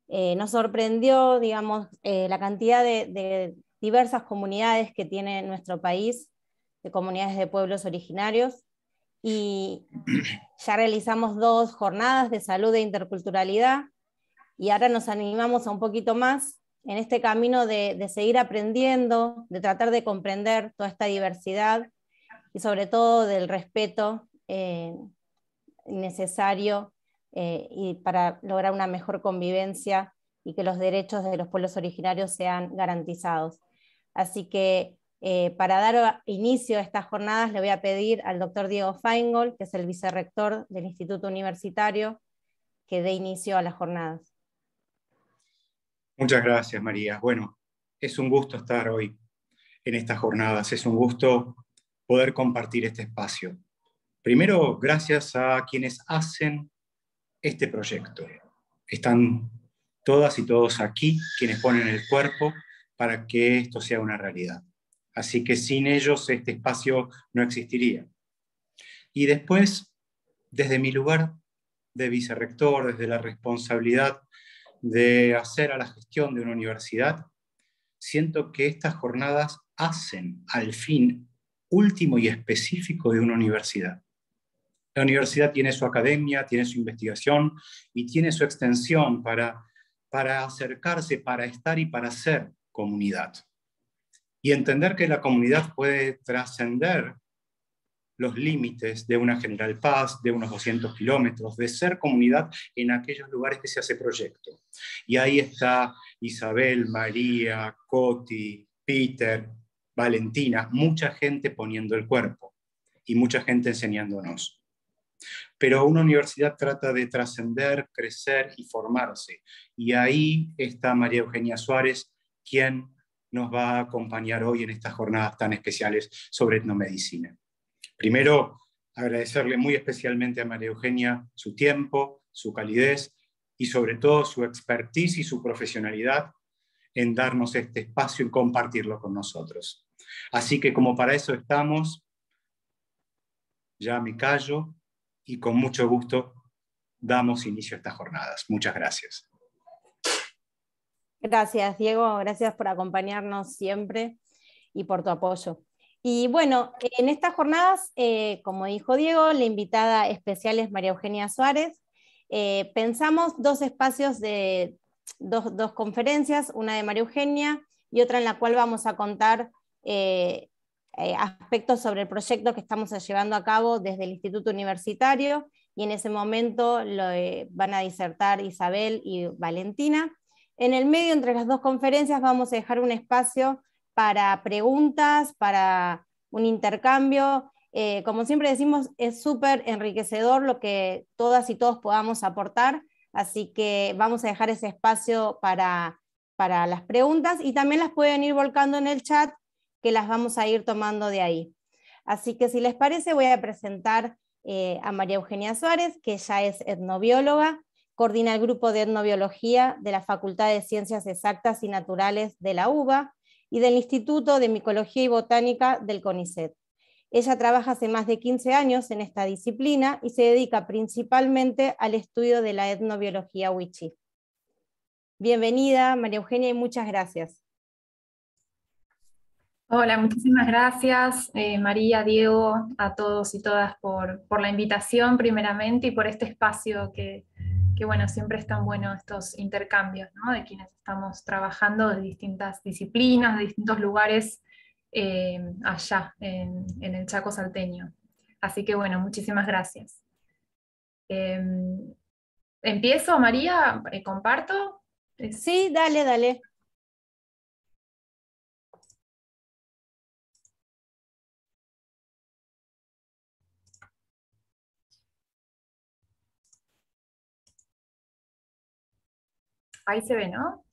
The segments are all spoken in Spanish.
Nos sorprendió, digamos, la cantidad de diversas comunidades que tiene nuestro país, de comunidades de pueblos originarios, y ya realizamos 2 jornadas de salud e interculturalidad, y ahora nos animamos a un poquito más en este camino de seguir aprendiendo, de tratar de comprender toda esta diversidad, y sobre todo del respeto necesario y para lograr una mejor convivencia y que los derechos de los pueblos originarios sean garantizados. Así que para dar inicio a estas jornadas le voy a pedir al doctor Diego Feingold, que es el vicerrector del Instituto Universitario, que dé inicio a las jornadas. Muchas gracias, María. Bueno, es un gusto estar hoy en estas jornadas, es un gusto poder compartir este espacio. Primero, gracias a quienes hacen este proyecto. Están todas y todos aquí, quienes ponen el cuerpo para que esto sea una realidad. Así que sin ellos este espacio no existiría. Y después, desde mi lugar de vicerrector, desde la responsabilidad de hacer a la gestión de una universidad, siento que estas jornadas hacen al fin último y específico de una universidad. La universidad tiene su academia, tiene su investigación y tiene su extensión para acercarse, para estar y para ser comunidad. Y entender que la comunidad puede trascender los límites de una General Paz, de unos 200 kilómetros, de ser comunidad en aquellos lugares que se hace proyecto. Y ahí está Isabel, María, Coti, Peter, Valentina, mucha gente poniendo el cuerpo y mucha gente enseñándonos. Pero una universidad trata de trascender, crecer y formarse. Y ahí está María Eugenia Suárez, quien nos va a acompañar hoy en estas jornadas tan especiales sobre etnomedicina. Primero, agradecerle muy especialmente a María Eugenia su tiempo, su calidez y sobre todo su expertise y su profesionalidad en darnos este espacio y compartirlo con nosotros. Así que como para eso estamos, ya me callo y con mucho gusto damos inicio a estas jornadas. Muchas gracias. Gracias, Diego, gracias por acompañarnos siempre y por tu apoyo. Y bueno, en estas jornadas, como dijo Diego, la invitada especial es María Eugenia Suárez. Pensamos 2 espacios de 2 conferencias, una de María Eugenia y otra en la cual vamos a contar aspectos sobre el proyecto que estamos llevando a cabo desde el Instituto Universitario, y en ese momento van a disertar Isabel y Valentina. En el medio, entre las 2 conferencias, vamos a dejar un espacio para preguntas, para un intercambio. Como siempre decimos, es súper enriquecedor lo que todas y todos podamos aportar, así que vamos a dejar ese espacio para las preguntas, y también las pueden ir volcando en el chat, que las vamos a ir tomando de ahí. Así que si les parece, voy a presentar a María Eugenia Suárez, que ella es etnobióloga, coordina el grupo de etnobiología de la Facultad de Ciencias Exactas y Naturales de la UBA y del Instituto de Micología y Botánica del CONICET. Ella trabaja hace más de 15 años en esta disciplina y se dedica principalmente al estudio de la etnobiología wichí. Bienvenida, María Eugenia, y muchas gracias. Hola, muchísimas gracias, María, Diego, a todos y todas por la invitación primeramente y por este espacio que bueno, siempre es tan bueno estos intercambios, ¿no? De quienes estamos trabajando de distintas disciplinas, de distintos lugares allá en el Chaco salteño. Así que bueno, muchísimas gracias. ¿Empiezo, María? ¿Comparto? Sí, dale, dale. Ahí se ve, ¿no?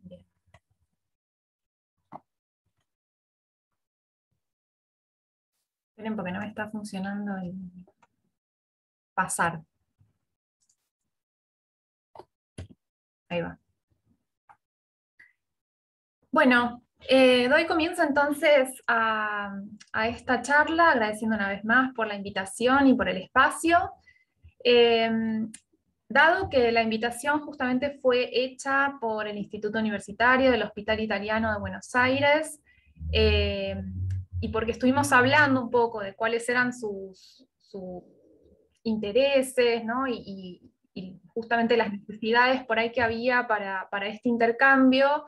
Bien. Esperen porque no me está funcionando el pasar. Ahí va. Bueno, doy comienzo entonces a esta charla, agradeciendo una vez más por la invitación y por el espacio. Dado que la invitación justamente fue hecha por el Instituto Universitario del Hospital Italiano de Buenos Aires, y porque estuvimos hablando un poco de cuáles eran sus intereses, ¿no? Y justamente las necesidades por ahí que había para este intercambio,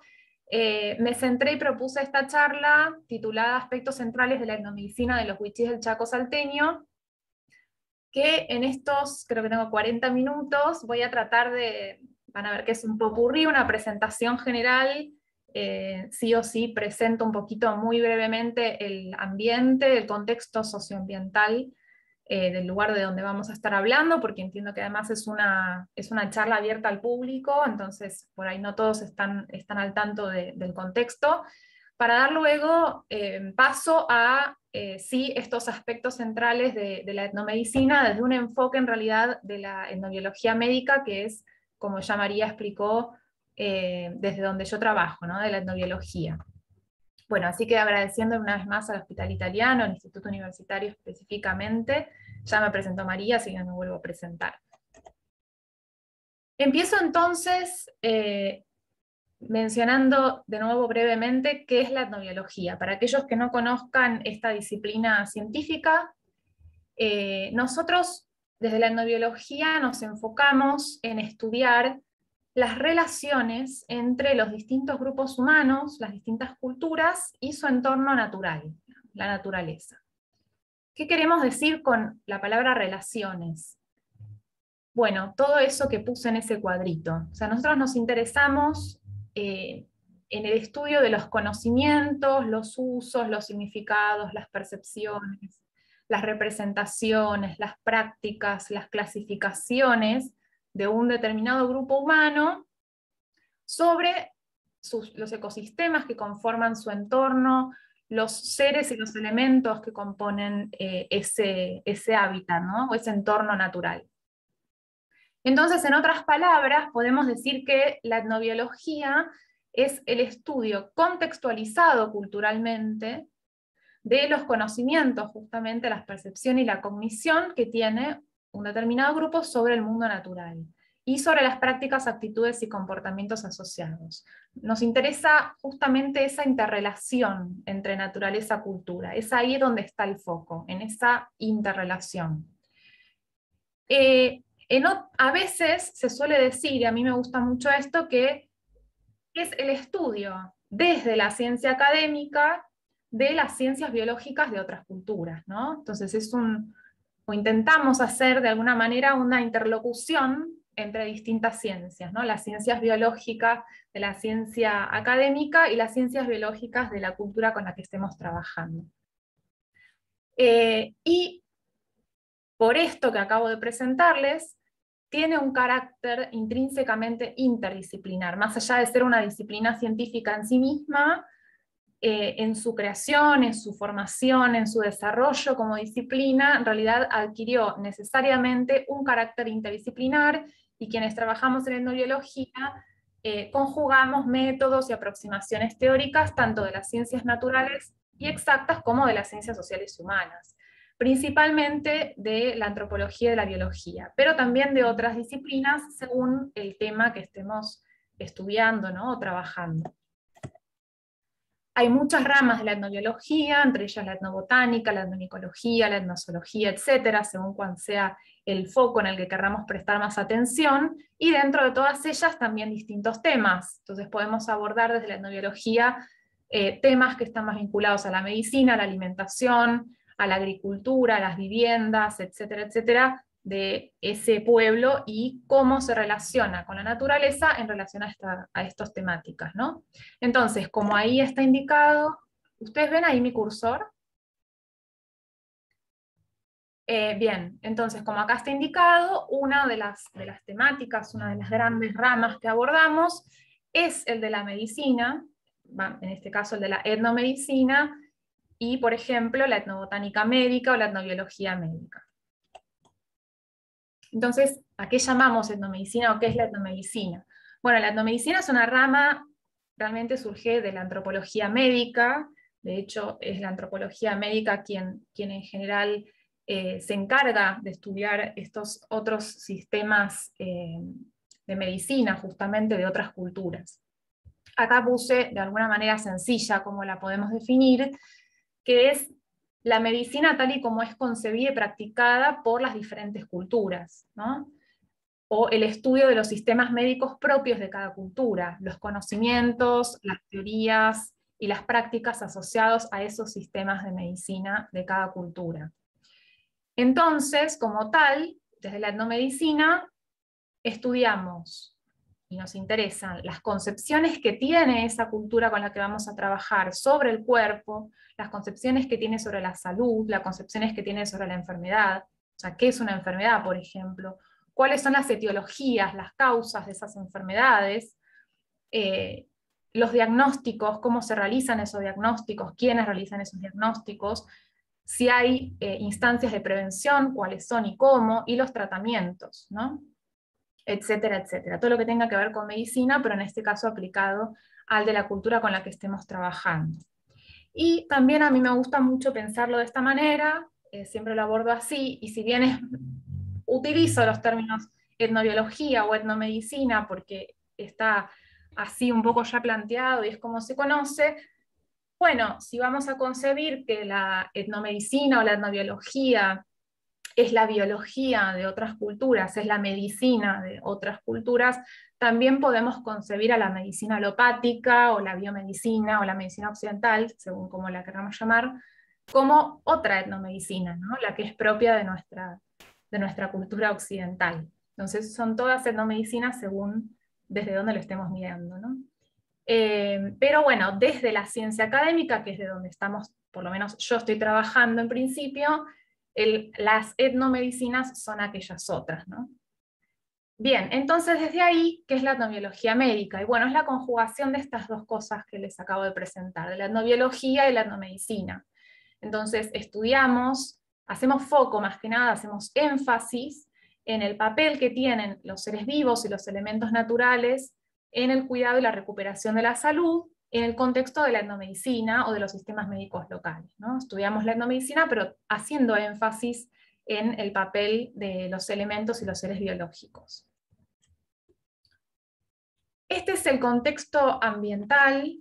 me centré y propuse esta charla titulada Aspectos centrales de la etnomedicina de los huichís del Chaco salteño, que en estos, creo que tengo 40 minutos, voy a tratar de, van a ver que es un popurrí, una presentación general, sí o sí presento un poquito muy brevemente el ambiente, el contexto socioambiental del lugar de donde vamos a estar hablando, porque entiendo que además es una charla abierta al público, entonces por ahí no todos están al tanto del contexto, para dar luego paso a sí, estos aspectos centrales de la etnomedicina desde un enfoque en realidad de la etnobiología médica, que es, como ya María explicó, desde donde yo trabajo, ¿no? De la etnobiología. Bueno, así que agradeciendo una vez más al Hospital Italiano, al Instituto Universitario específicamente. Ya me presentó María, así que me vuelvo a presentar. Empiezo entonces mencionando de nuevo brevemente qué es la etnobiología. Para aquellos que no conozcan esta disciplina científica, nosotros desde la etnobiología nos enfocamos en estudiar las relaciones entre los distintos grupos humanos, las distintas culturas y su entorno natural, la naturaleza. ¿Qué queremos decir con la palabra relaciones? Bueno, todo eso que puse en ese cuadrito. O sea, nosotros nos interesamos en el estudio de los conocimientos, los usos, los significados, las percepciones, las representaciones, las prácticas, las clasificaciones de un determinado grupo humano sobre los ecosistemas que conforman su entorno, los seres y los elementos que componen ese hábitat, ¿no? O ese entorno natural. Entonces, en otras palabras, podemos decir que la etnobiología es el estudio contextualizado culturalmente de los conocimientos, justamente las percepciones y la cognición que tiene un determinado grupo sobre el mundo natural y sobre las prácticas, actitudes y comportamientos asociados. Nos interesa justamente esa interrelación entre naturaleza y cultura. Es ahí donde está el foco, en esa interrelación. A veces se suele decir, y a mí me gusta mucho esto, que es el estudio desde la ciencia académica de las ciencias biológicas de otras culturas, ¿no? Entonces o intentamos hacer de alguna manera una interlocución entre distintas ciencias, ¿no? Las ciencias biológicas de la ciencia académica y las ciencias biológicas de la cultura con la que estemos trabajando. Y por esto que acabo de presentarles, tiene un carácter intrínsecamente interdisciplinar, más allá de ser una disciplina científica en sí misma, en su creación, en su formación, en su desarrollo como disciplina, en realidad adquirió necesariamente un carácter interdisciplinar, y quienes trabajamos en etnobiología conjugamos métodos y aproximaciones teóricas tanto de las ciencias naturales y exactas como de las ciencias sociales y humanas, principalmente de la antropología y de la biología, pero también de otras disciplinas según el tema que estemos estudiando, ¿no? O trabajando. Hay muchas ramas de la etnobiología, entre ellas la etnobotánica, la etnomicología, la etnozoología, etcétera, según cuál sea el foco en el que querramos prestar más atención, y dentro de todas ellas también distintos temas. Entonces podemos abordar desde la etnobiología temas que están más vinculados a la medicina, a la alimentación, a la agricultura, a las viviendas, etcétera, etcétera, de ese pueblo y cómo se relaciona con la naturaleza en relación a estas temáticas, ¿no? Entonces, como ahí está indicado, ¿ustedes ven ahí mi cursor? Bien, entonces como acá está indicado, una de las temáticas, una de las grandes ramas que abordamos es el de la medicina, en este caso el de la etnomedicina, y por ejemplo la etnobotánica médica o la etnobiología médica. Entonces, ¿a qué llamamos etnomedicina o qué es la etnomedicina? Bueno, la etnomedicina es una rama realmente surge de la antropología médica. De hecho, es la antropología médica quien en general se encarga de estudiar estos otros sistemas de medicina, justamente de otras culturas. Acá puse de alguna manera sencilla cómo la podemos definir, que es la medicina tal y como es concebida y practicada por las diferentes culturas, ¿no? O el estudio de los sistemas médicos propios de cada cultura, los conocimientos, las teorías y las prácticas asociados a esos sistemas de medicina de cada cultura. Entonces, como tal, desde la etnomedicina estudiamos y nos interesan las concepciones que tiene esa cultura con la que vamos a trabajar sobre el cuerpo, las concepciones que tiene sobre la salud, las concepciones que tiene sobre la enfermedad, o sea, ¿qué es una enfermedad, por ejemplo? ¿Cuáles son las etiologías, las causas de esas enfermedades? Los diagnósticos, cómo se realizan esos diagnósticos, quiénes realizan esos diagnósticos, si hay instancias de prevención, cuáles son y cómo, y los tratamientos, ¿no? Etcétera, etcétera. Todo lo que tenga que ver con medicina, pero en este caso aplicado al de la cultura con la que estemos trabajando. Y también a mí me gusta mucho pensarlo de esta manera, siempre lo abordo así, y si bien utilizo los términos etnobiología o etnomedicina, porque está así un poco ya planteado y es como se conoce, bueno, si vamos a concebir que la etnomedicina o la etnobiología es la biología de otras culturas, es la medicina de otras culturas, también podemos concebir a la medicina alopática, o la biomedicina, o la medicina occidental, según como la queramos llamar, como otra etnomedicina, ¿no? La que es propia de nuestra cultura occidental. Entonces son todas etnomedicinas según desde dónde lo estemos mirando, ¿no? Pero bueno, desde la ciencia académica, que es de donde estamos, por lo menos yo estoy trabajando en principio, las etnomedicinas son aquellas otras, ¿no? Bien, entonces desde ahí, ¿qué es la etnobiología médica? Y bueno, es la conjugación de estas dos cosas que les acabo de presentar, de la etnobiología y la etnomedicina. Entonces estudiamos, hacemos foco más que nada, hacemos énfasis en el papel que tienen los seres vivos y los elementos naturales en el cuidado y la recuperación de la salud, en el contexto de la etnomedicina o de los sistemas médicos locales, ¿no? Estudiamos la etnomedicina, pero haciendo énfasis en el papel de los elementos y los seres biológicos. Este es el contexto ambiental.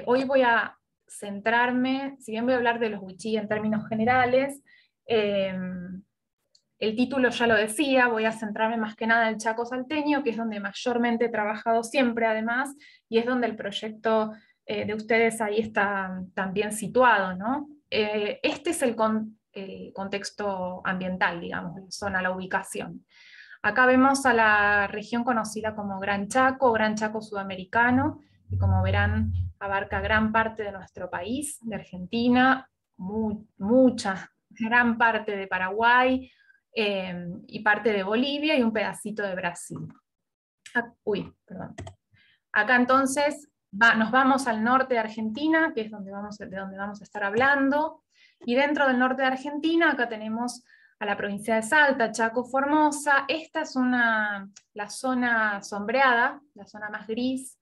Hoy voy a centrarme, si bien voy a hablar de los wichí en términos generales, el título ya lo decía, voy a centrarme más que nada en el Chaco salteño, que es donde mayormente he trabajado siempre además, y es donde el proyecto de ustedes ahí está también situado, ¿no? Este es el contexto ambiental, digamos, la zona, la ubicación. Acá vemos a la región conocida como Gran Chaco sudamericano, y como verán abarca gran parte de nuestro país, de Argentina, gran parte de Paraguay, y parte de Bolivia y un pedacito de Brasil. Perdón. Acá entonces nos vamos al norte de Argentina, que es de donde vamos a estar hablando, y dentro del norte de Argentina acá tenemos a la provincia de Salta, Chaco, Formosa. Esta es la zona sombreada, la zona más gris,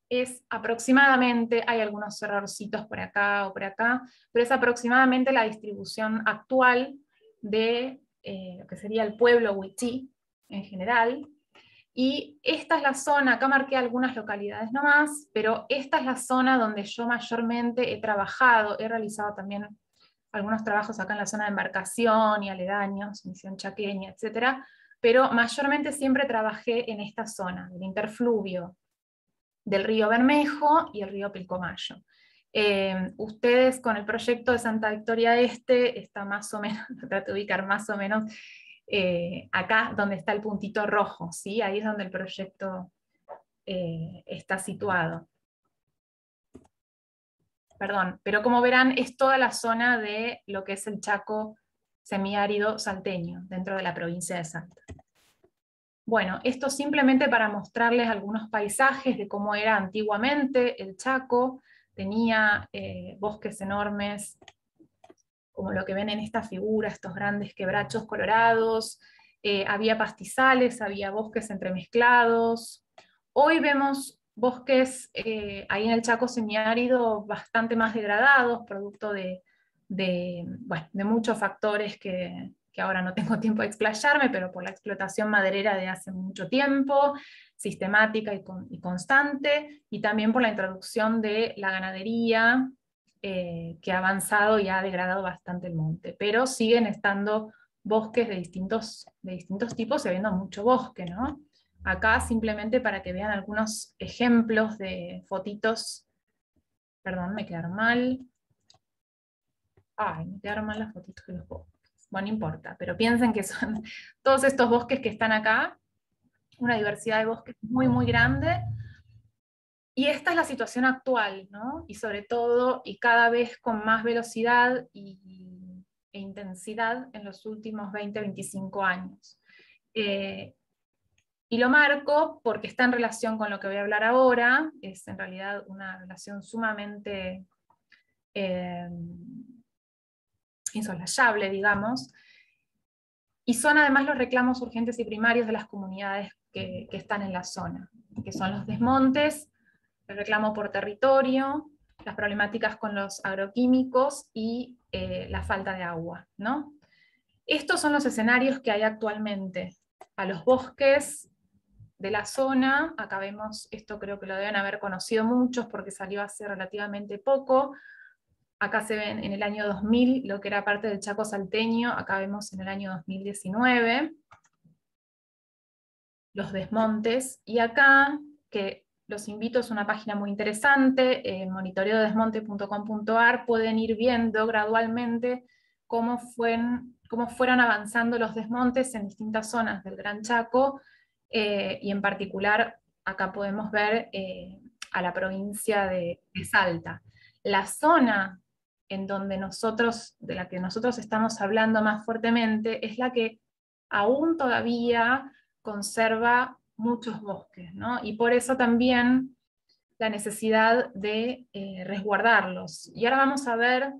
es aproximadamente, hay algunos errorcitos por acá o por acá, pero es aproximadamente la distribución actual de lo que sería el pueblo wichí en general. Y esta es la zona, acá marqué algunas localidades nomás, pero esta es la zona donde yo mayormente he trabajado, he realizado también algunos trabajos acá en la zona de embarcación y aledaños, Misión Chaqueña, etc. Pero mayormente siempre trabajé en esta zona, del interfluvio del río Bermejo y el río Pilcomayo. Ustedes con el proyecto de Santa Victoria Este, está más o menos, trato de ubicar más o menos acá donde está el puntito rojo, ¿sí? Ahí es donde el proyecto está situado. Perdón, pero como verán es toda la zona de lo que es el Chaco semiárido salteño, dentro de la provincia de Salta. Bueno, esto simplemente para mostrarles algunos paisajes de cómo era antiguamente el Chaco. Tenía bosques enormes, como lo que ven en esta figura, estos grandes quebrachos colorados, había pastizales, había bosques entremezclados. Hoy vemos bosques ahí en el Chaco semiárido bastante más degradados, producto de muchos factores que ahora no tengo tiempo de explayarme, pero por la explotación maderera de hace mucho tiempo, sistemática y constante, y también por la introducción de la ganadería, que ha avanzado y ha degradado bastante el monte, pero siguen estando bosques de distintos tipos, habiendo mucho bosque, ¿no? Acá simplemente para que vean algunos ejemplos de fotitos. Perdón, me quedaron mal. Ay, me quedaron mal las fotitos de los bosques. Bueno, no importa, pero piensen que son todos estos bosques que están acá, una diversidad de bosques muy, muy grande. Y esta es la situación actual, ¿no? Y sobre todo, y cada vez con más velocidad e intensidad en los últimos 20, 25 años. Y lo marco porque está en relación con lo que voy a hablar ahora, es en realidad una relación sumamente insoslayable, digamos, y son además los reclamos urgentes y primarios de las comunidades que están en la zona, que son los desmontes, el reclamo por territorio, las problemáticas con los agroquímicos y la falta de agua, ¿no? Estos son los escenarios que hay actualmente. A los bosques de la zona, acá vemos, esto creo que lo deben haber conocido muchos porque salió hace relativamente poco. Acá se ven en el año 2000 lo que era parte del Chaco salteño, acá vemos en el año 2019 los desmontes, y acá, que los invito, es una página muy interesante, monitoreodesmonte.com.ar, pueden ir viendo gradualmente cómo fueron avanzando los desmontes en distintas zonas del Gran Chaco, y en particular acá podemos ver a la provincia de Salta. La zona en donde de la que nosotros estamos hablando más fuertemente, es la que aún todavía conserva muchos bosques, ¿no? Y por eso también la necesidad de resguardarlos. Y ahora vamos a ver,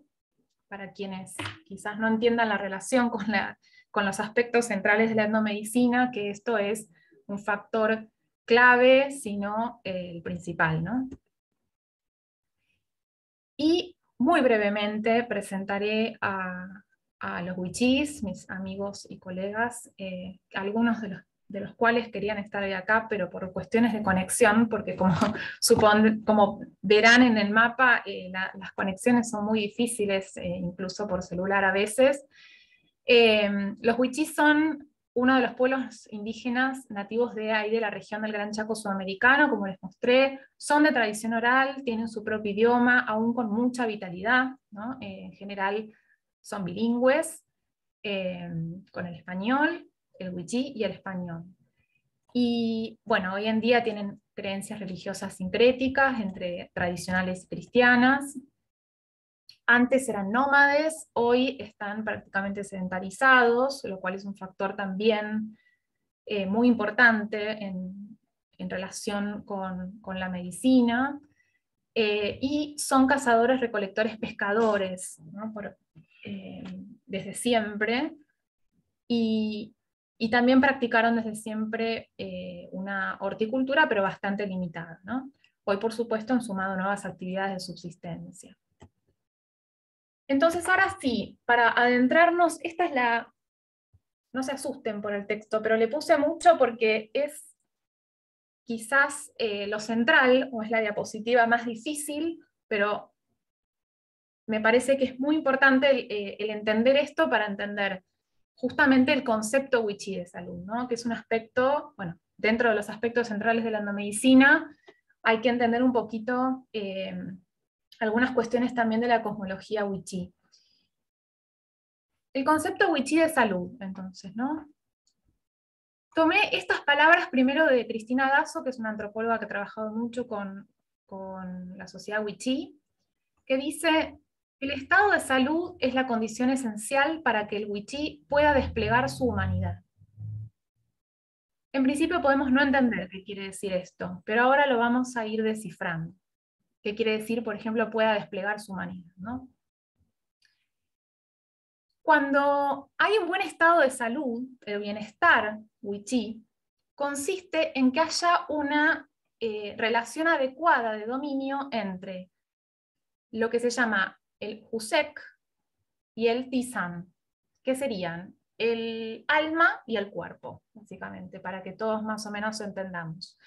para quienes quizás no entiendan la relación con los aspectos centrales de la etnomedicina, que esto es un factor clave, sino el principal, ¿no? Y muy brevemente presentaré a los wichís, mis amigos y colegas, algunos de los cuales querían estar hoy acá, pero por cuestiones de conexión, porque como verán en el mapa, las conexiones son muy difíciles, incluso por celular a veces. Los wichís son uno de los pueblos indígenas nativos de ahí, de la región del Gran Chaco sudamericano, como les mostré. Son de tradición oral, tienen su propio idioma, aún con mucha vitalidad, ¿no? En general son bilingües, con el español, el wichí y el español. Y bueno, hoy en día tienen creencias religiosas sincréticas entre tradicionales y cristianas. Antes eran nómades, hoy están prácticamente sedentarizados, lo cual es un factor también muy importante en relación con la medicina. Y son cazadores, recolectores, pescadores, ¿no? Desde siempre. Y también practicaron desde siempre una horticultura, pero bastante limitada, ¿no? Hoy, por supuesto, han sumado nuevas actividades de subsistencia. Entonces, ahora sí, para adentrarnos, esta es no se asusten por el texto, pero le puse mucho porque es quizás lo central, o es la diapositiva más difícil, pero me parece que es muy importante el entender esto para entender justamente el concepto wichí de salud, ¿no? Que es un aspecto, bueno, dentro de los aspectos centrales de la etnomedicina, hay que entender un poquito algunas cuestiones también de la cosmología wichí. El concepto wichí de salud, entonces, ¿no? Tomé estas palabras primero de Cristina Dazo, que es una antropóloga que ha trabajado mucho con la sociedad wichí, que dice: el estado de salud es la condición esencial para que el wichí pueda desplegar su humanidad. En principio podemos no entender qué quiere decir esto, pero ahora lo vamos a ir descifrando. ¿Qué quiere decir, por ejemplo, pueda desplegar su humanidad, ¿no? Cuando hay un buen estado de salud, el bienestar wichí, consiste en que haya una relación adecuada de dominio entre lo que se llama el Husek y el Tisan, que serían el alma y el cuerpo, básicamente, para que todos más o menos entendamos.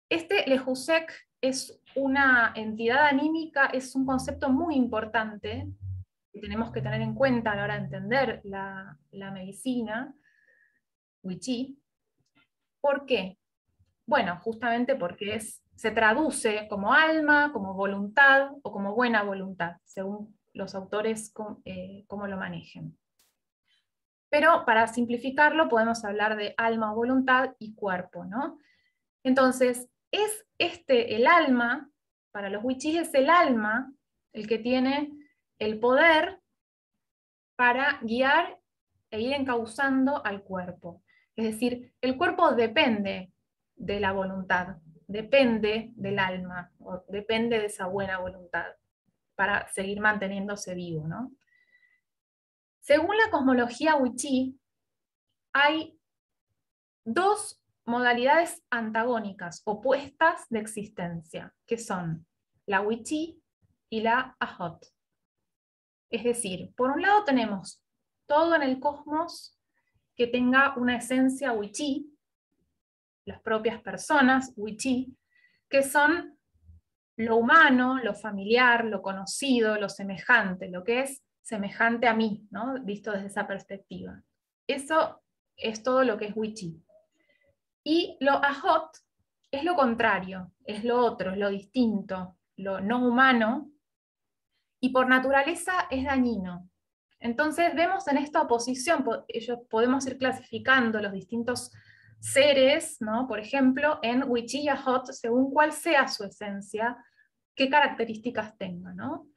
El Husek es una entidad anímica, es un concepto muy importante que tenemos que tener en cuenta a la hora de entender la medicina Wi-Chi. ¿Por qué? Bueno, justamente porque se traduce como alma, como voluntad o como buena voluntad, según los autores cómo lo manejen. Pero para simplificarlo podemos hablar de alma o voluntad y cuerpo, ¿no? Entonces, es el alma, para los Wi-Chi es el alma el que tiene el poder para guiar e ir encauzando al cuerpo. Es decir, el cuerpo depende de la voluntad, depende del alma, o depende de esa buena voluntad para seguir manteniéndose vivo, ¿no? Según la cosmología Wi-Chi, hay dos modalidades antagónicas, opuestas de existencia, que son la Wi-Chi y la Ahot. Es decir, por un lado tenemos todo en el cosmos que tenga una esencia Wi-Chi, las propias personas Wi-Chi, que son lo humano, lo familiar, lo conocido, lo semejante, lo que es semejante a mí, ¿no? Visto desde esa perspectiva. Eso es todo lo que es Wi-Chi. Y lo Ahot es lo contrario, es lo otro, es lo distinto, lo no humano, y por naturaleza es dañino. Entonces vemos en esta oposición, podemos ir clasificando los distintos seres, ¿no? Por ejemplo, en Wi-Chi y Ahot, según cuál sea su esencia, qué características tenga, ¿no?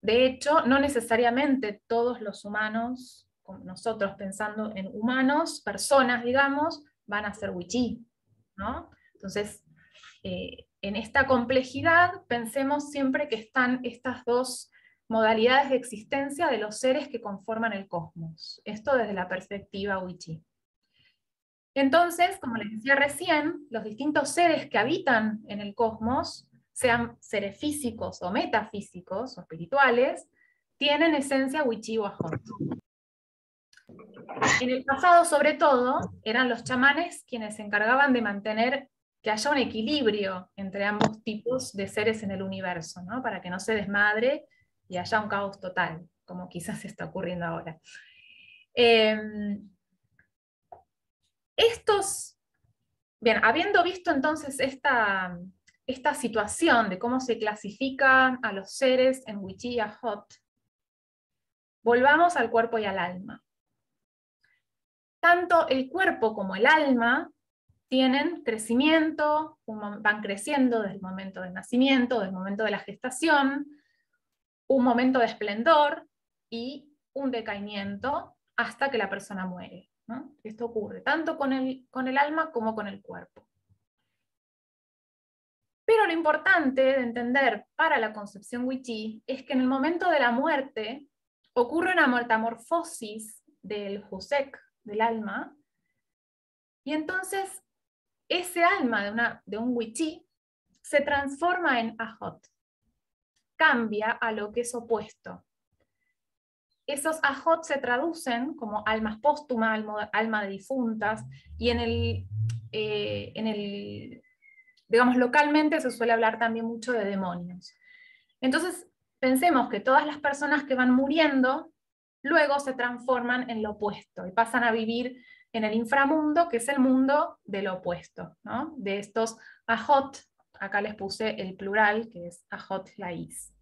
De hecho, no necesariamente todos los humanos, como nosotros pensando en humanos, personas, digamos, van a ser Wi-Chi, ¿no? Entonces, en esta complejidad, pensemos siempre que están estas dos modalidades de existencia de los seres que conforman el cosmos. Esto desde la perspectiva Wi-Chi. Entonces, como les decía recién, los distintos seres que habitan en el cosmos, sean seres físicos o metafísicos o espirituales, tienen esencia Wi-Chi o Ahot. En el pasado, sobre todo, eran los chamanes quienes se encargaban de mantener que haya un equilibrio entre ambos tipos de seres en el universo, ¿no? Para que no se desmadre y haya un caos total, como quizás está ocurriendo ahora. Bien, habiendo visto entonces esta situación de cómo se clasifican a los seres en Wi-Chi y Ahot, volvamos al cuerpo y al alma. Tanto el cuerpo como el alma tienen crecimiento, van creciendo desde el momento del nacimiento, desde el momento de la gestación, un momento de esplendor y un decaimiento hasta que la persona muere, ¿no? Esto ocurre tanto con el alma como con el cuerpo. Pero lo importante de entender para la concepción Wi-Chi es que en el momento de la muerte ocurre una metamorfosis del Husek, del alma, y entonces ese alma de un Wi-Chi se transforma en Ahot, cambia a lo que es opuesto. Esos Ahot se traducen como almas póstumas, alma de difuntas, y digamos, localmente se suele hablar también mucho de demonios. Entonces, pensemos que todas las personas que van muriendo, luego se transforman en lo opuesto, y pasan a vivir en el inframundo, que es el mundo de lo opuesto, ¿no? De estos Ahot, acá les puse el plural, que es Ahot Lais.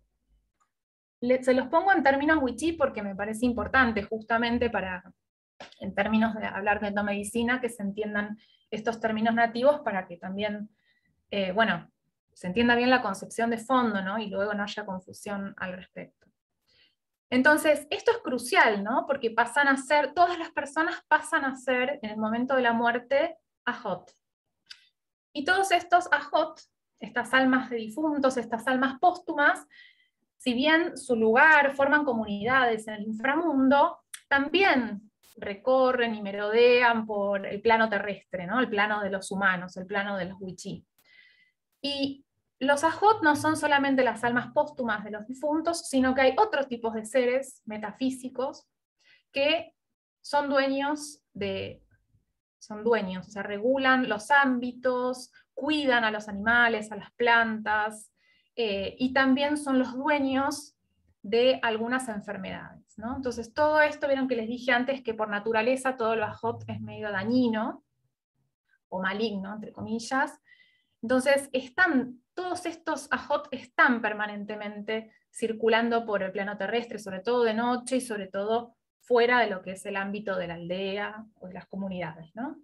Se los pongo en términos Wi-Chi porque me parece importante, justamente en términos de hablar de endomedicina, que se entiendan estos términos nativos para que también, bueno, se entienda bien la concepción de fondo, ¿no? Y luego no haya confusión al respecto. Entonces, esto es crucial, ¿no? Porque todas las personas pasan a ser, en el momento de la muerte, Ahot. Y todos estos Ahot, estas almas de difuntos, estas almas póstumas, si bien su lugar forman comunidades en el inframundo, también recorren y merodean por el plano terrestre, ¿no? El plano de los humanos, el plano de los wichí. Y los ajot no son solamente las almas póstumas de los difuntos, sino que hay otros tipos de seres metafísicos que son dueños, o sea, regulan los ámbitos, cuidan a los animales, a las plantas, y también son los dueños de algunas enfermedades, ¿no? Entonces todo esto, vieron que les dije antes que por naturaleza todo lo ajot es medio dañino, o maligno, entre comillas. Entonces todos estos ajot están permanentemente circulando por el plano terrestre, sobre todo de noche y sobre todo fuera de lo que es el ámbito de la aldea o de las comunidades, ¿no?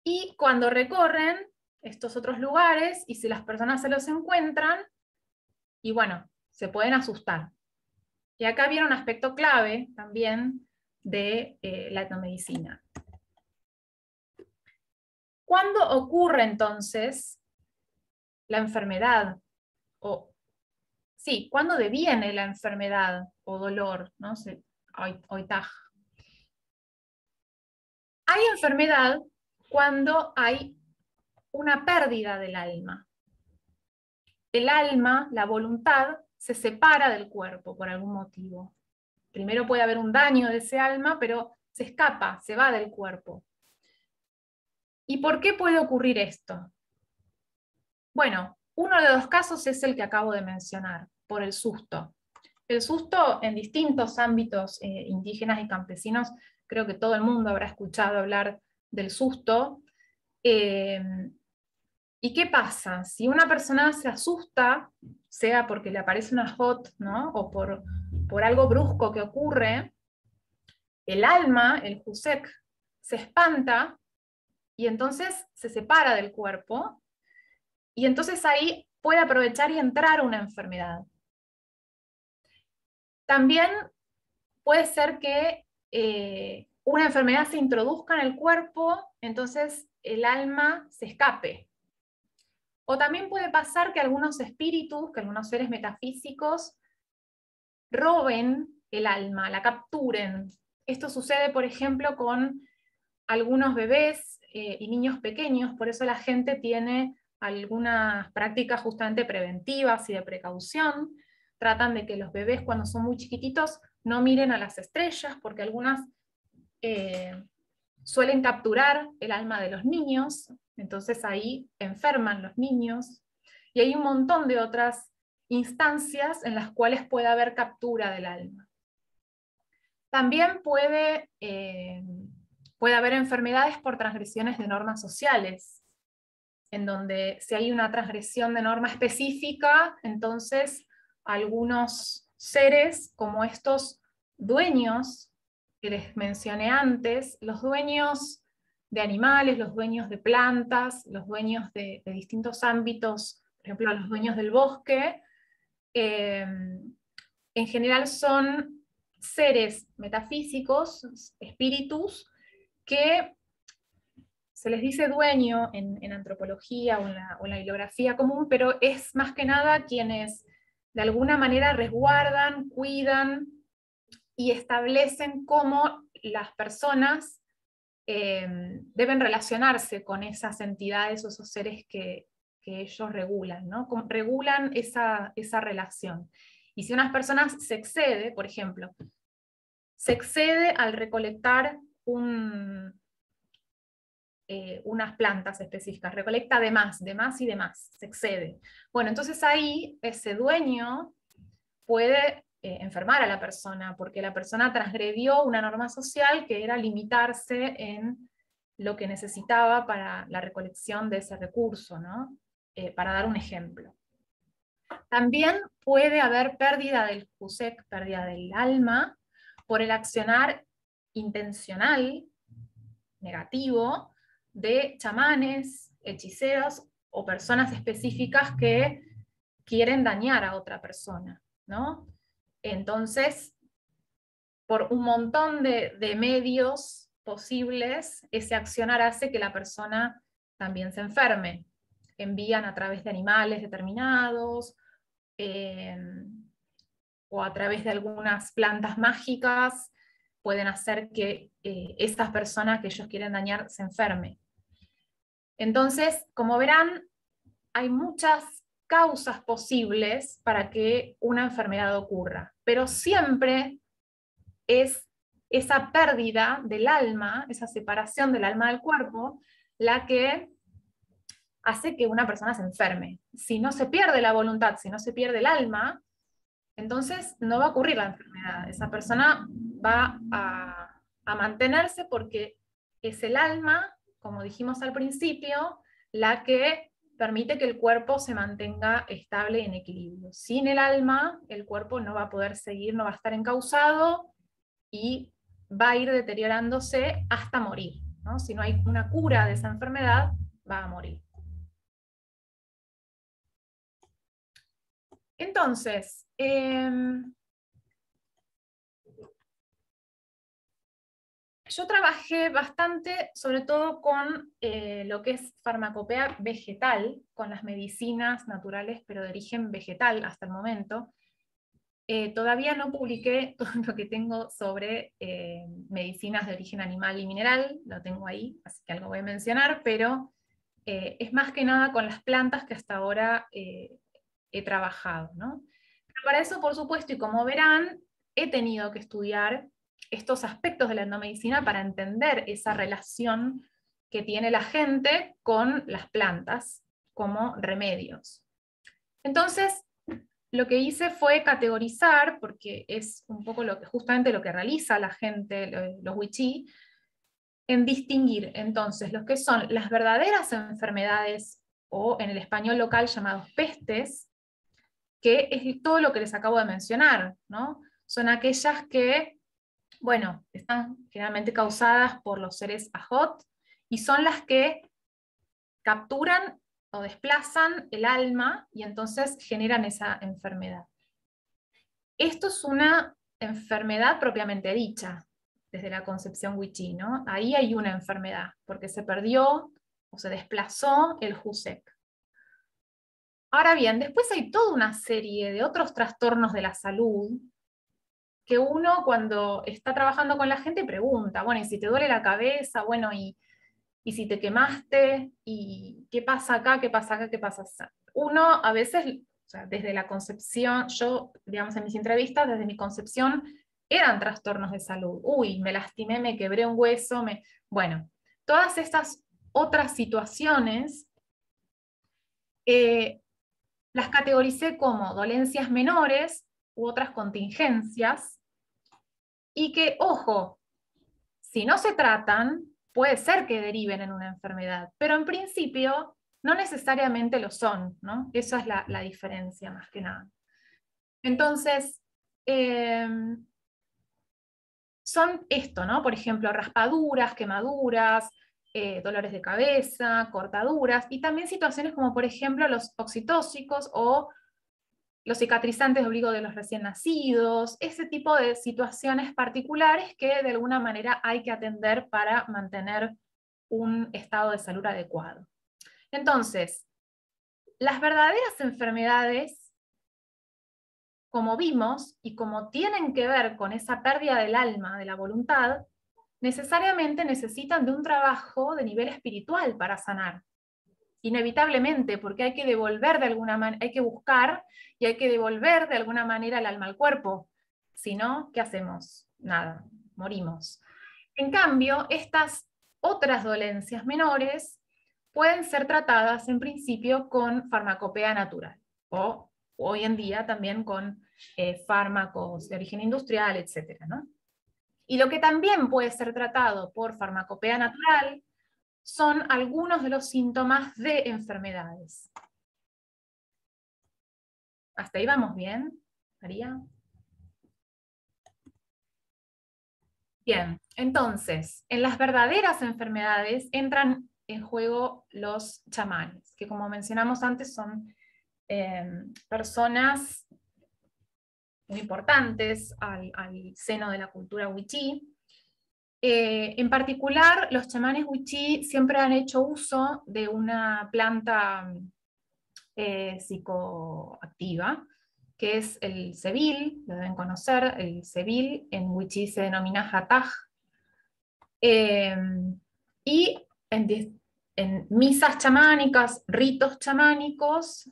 Y cuando recorren estos otros lugares, y si las personas se los encuentran, y bueno, se pueden asustar. Y acá viene un aspecto clave también de la etnomedicina. ¿Cuándo ocurre entonces la enfermedad? ¿Cuándo deviene la enfermedad o dolor? ¿No? Oitaj. Hay enfermedad cuando hay una pérdida del alma. El alma, la voluntad, se separa del cuerpo por algún motivo. Primero puede haber un daño de ese alma, pero se escapa, se va del cuerpo. ¿Y por qué puede ocurrir esto? Bueno, uno de los casos es el que acabo de mencionar, por el susto. El susto en distintos ámbitos indígenas y campesinos, creo que todo el mundo habrá escuchado hablar del susto. ¿Y qué pasa? Si una persona se asusta, sea porque le aparece una ajot, ¿no? O por algo brusco que ocurre, el alma, el jusek, se espanta y entonces se separa del cuerpo, y entonces ahí puede aprovechar y entrar una enfermedad. También puede ser que una enfermedad se introduzca en el cuerpo, entonces el alma se escape. O también puede pasar que algunos espíritus, que algunos seres metafísicos, roben el alma, la capturen. Esto sucede, por ejemplo, con algunos bebés y niños pequeños, por eso la gente tiene algunas prácticas justamente preventivas y de precaución. Tratan de que los bebés cuando son muy chiquititos no miren a las estrellas, porque algunas suelen capturar el alma de los niños, entonces ahí enferman los niños, y hay un montón de otras instancias en las cuales puede haber captura del alma. También puede haber enfermedades por transgresiones de normas sociales, en donde si hay una transgresión de norma específica, entonces algunos seres, como estos dueños que les mencioné antes, los dueños de animales, los dueños de plantas, los dueños de distintos ámbitos, por ejemplo, los dueños del bosque, en general son seres metafísicos, espíritus, que se les dice dueño en antropología o en la bibliografía común, pero es más que nada quienes de alguna manera resguardan, cuidan y establecen cómo las personas deben relacionarse con esas entidades o esos seres que ellos regulan, ¿no? Regulan esa relación. Y si unas personas se excede, por ejemplo, se excede al recolectar unas plantas específicas, recolecta de más y de más, se excede. Bueno, entonces ahí ese dueño puede enfermar a la persona, porque la persona transgredió una norma social que era limitarse en lo que necesitaba para la recolección de ese recurso, ¿no? Para dar un ejemplo. También puede haber pérdida del jusek, pérdida del alma, por el accionar intencional, negativo, de chamanes, hechiceros o personas específicas que quieren dañar a otra persona, ¿no? Entonces, por un montón de medios posibles, ese accionar hace que la persona también se enferme. Envían a través de animales determinados, o a través de algunas plantas mágicas, pueden hacer que esa persona que ellos quieren dañar se enferme. Entonces, como verán, hay muchas causas posibles para que una enfermedad ocurra, pero siempre es esa pérdida del alma, esa separación del alma del cuerpo, la que hace que una persona se enferme. Si no se pierde la voluntad, si no se pierde el alma, entonces no va a ocurrir la enfermedad. Esa persona va a mantenerse porque es el alma, como dijimos al principio, la que permite que el cuerpo se mantenga estable y en equilibrio. Sin el alma, el cuerpo no va a poder seguir, no va a estar encauzado y va a ir deteriorándose hasta morir, ¿no? Si no hay una cura de esa enfermedad, va a morir. Entonces, yo trabajé bastante, sobre todo con lo que es farmacopea vegetal, con las medicinas naturales, pero de origen vegetal hasta el momento. Todavía no publiqué todo lo que tengo sobre medicinas de origen animal y mineral, lo tengo ahí, así que algo voy a mencionar, pero es más que nada con las plantas que hasta ahora he trabajado, ¿no? Pero para eso, por supuesto, y como verán, he tenido que estudiar estos aspectos de la endomedicina para entender esa relación que tiene la gente con las plantas como remedios. Entonces, lo que hice fue categorizar, porque es un poco justamente lo que realiza la gente, los wichí, en distinguir entonces los que son las verdaderas enfermedades, o en el español local llamados pestes, que es todo lo que les acabo de mencionar, ¿no? Son aquellas que, bueno, están generalmente causadas por los seres ajot, y son las que capturan o desplazan el alma, y entonces generan esa enfermedad. Esto es una enfermedad propiamente dicha, desde la concepción wichí, ¿no? Ahí hay una enfermedad, porque se perdió o se desplazó el Husek. Ahora bien, después hay toda una serie de otros trastornos de la salud que uno cuando está trabajando con la gente pregunta, bueno, ¿y si te duele la cabeza? Bueno, ¿y si te quemaste? ¿Y qué pasa acá? ¿Qué pasa acá? ¿Qué pasa acá? Uno a veces, o sea, desde la concepción, yo, digamos, en mis entrevistas, desde mi concepción, eran trastornos de salud. Uy, me lastimé, me quebré un hueso, bueno, todas estas otras situaciones las categoricé como dolencias menores u otras contingencias, y que, ojo, si no se tratan, puede ser que deriven en una enfermedad, pero en principio no necesariamente lo son, ¿no? Esa es la diferencia más que nada. Entonces, son esto, ¿no? Por ejemplo, raspaduras, quemaduras, dolores de cabeza, cortaduras, y también situaciones como por ejemplo los oxitóxicos o los cicatrizantes de ombligo de los recién nacidos, ese tipo de situaciones particulares que de alguna manera hay que atender para mantener un estado de salud adecuado. Entonces, las verdaderas enfermedades, como vimos, y como tienen que ver con esa pérdida del alma, de la voluntad, necesariamente necesitan de un trabajo de nivel espiritual para sanar. Inevitablemente, porque hay que devolver de alguna manera, hay que buscar y hay que devolver de alguna manera el alma al cuerpo. Si no, ¿qué hacemos? Nada, morimos. En cambio, estas otras dolencias menores pueden ser tratadas en principio con farmacopea natural, o hoy en día también con fármacos de origen industrial, etc., ¿no? Y lo que también puede ser tratado por farmacopea natural son algunos de los síntomas de enfermedades. ¿Hasta ahí vamos bien, María? Bien, entonces, en las verdaderas enfermedades entran en juego los chamanes, que como mencionamos antes son personas muy importantes al seno de la cultura wichí. En particular, los chamanes wichí siempre han hecho uso de una planta psicoactiva, que es el Sevil, lo deben conocer, el Sevil en wichí se denomina Hataj, y en misas chamánicas, ritos chamánicos,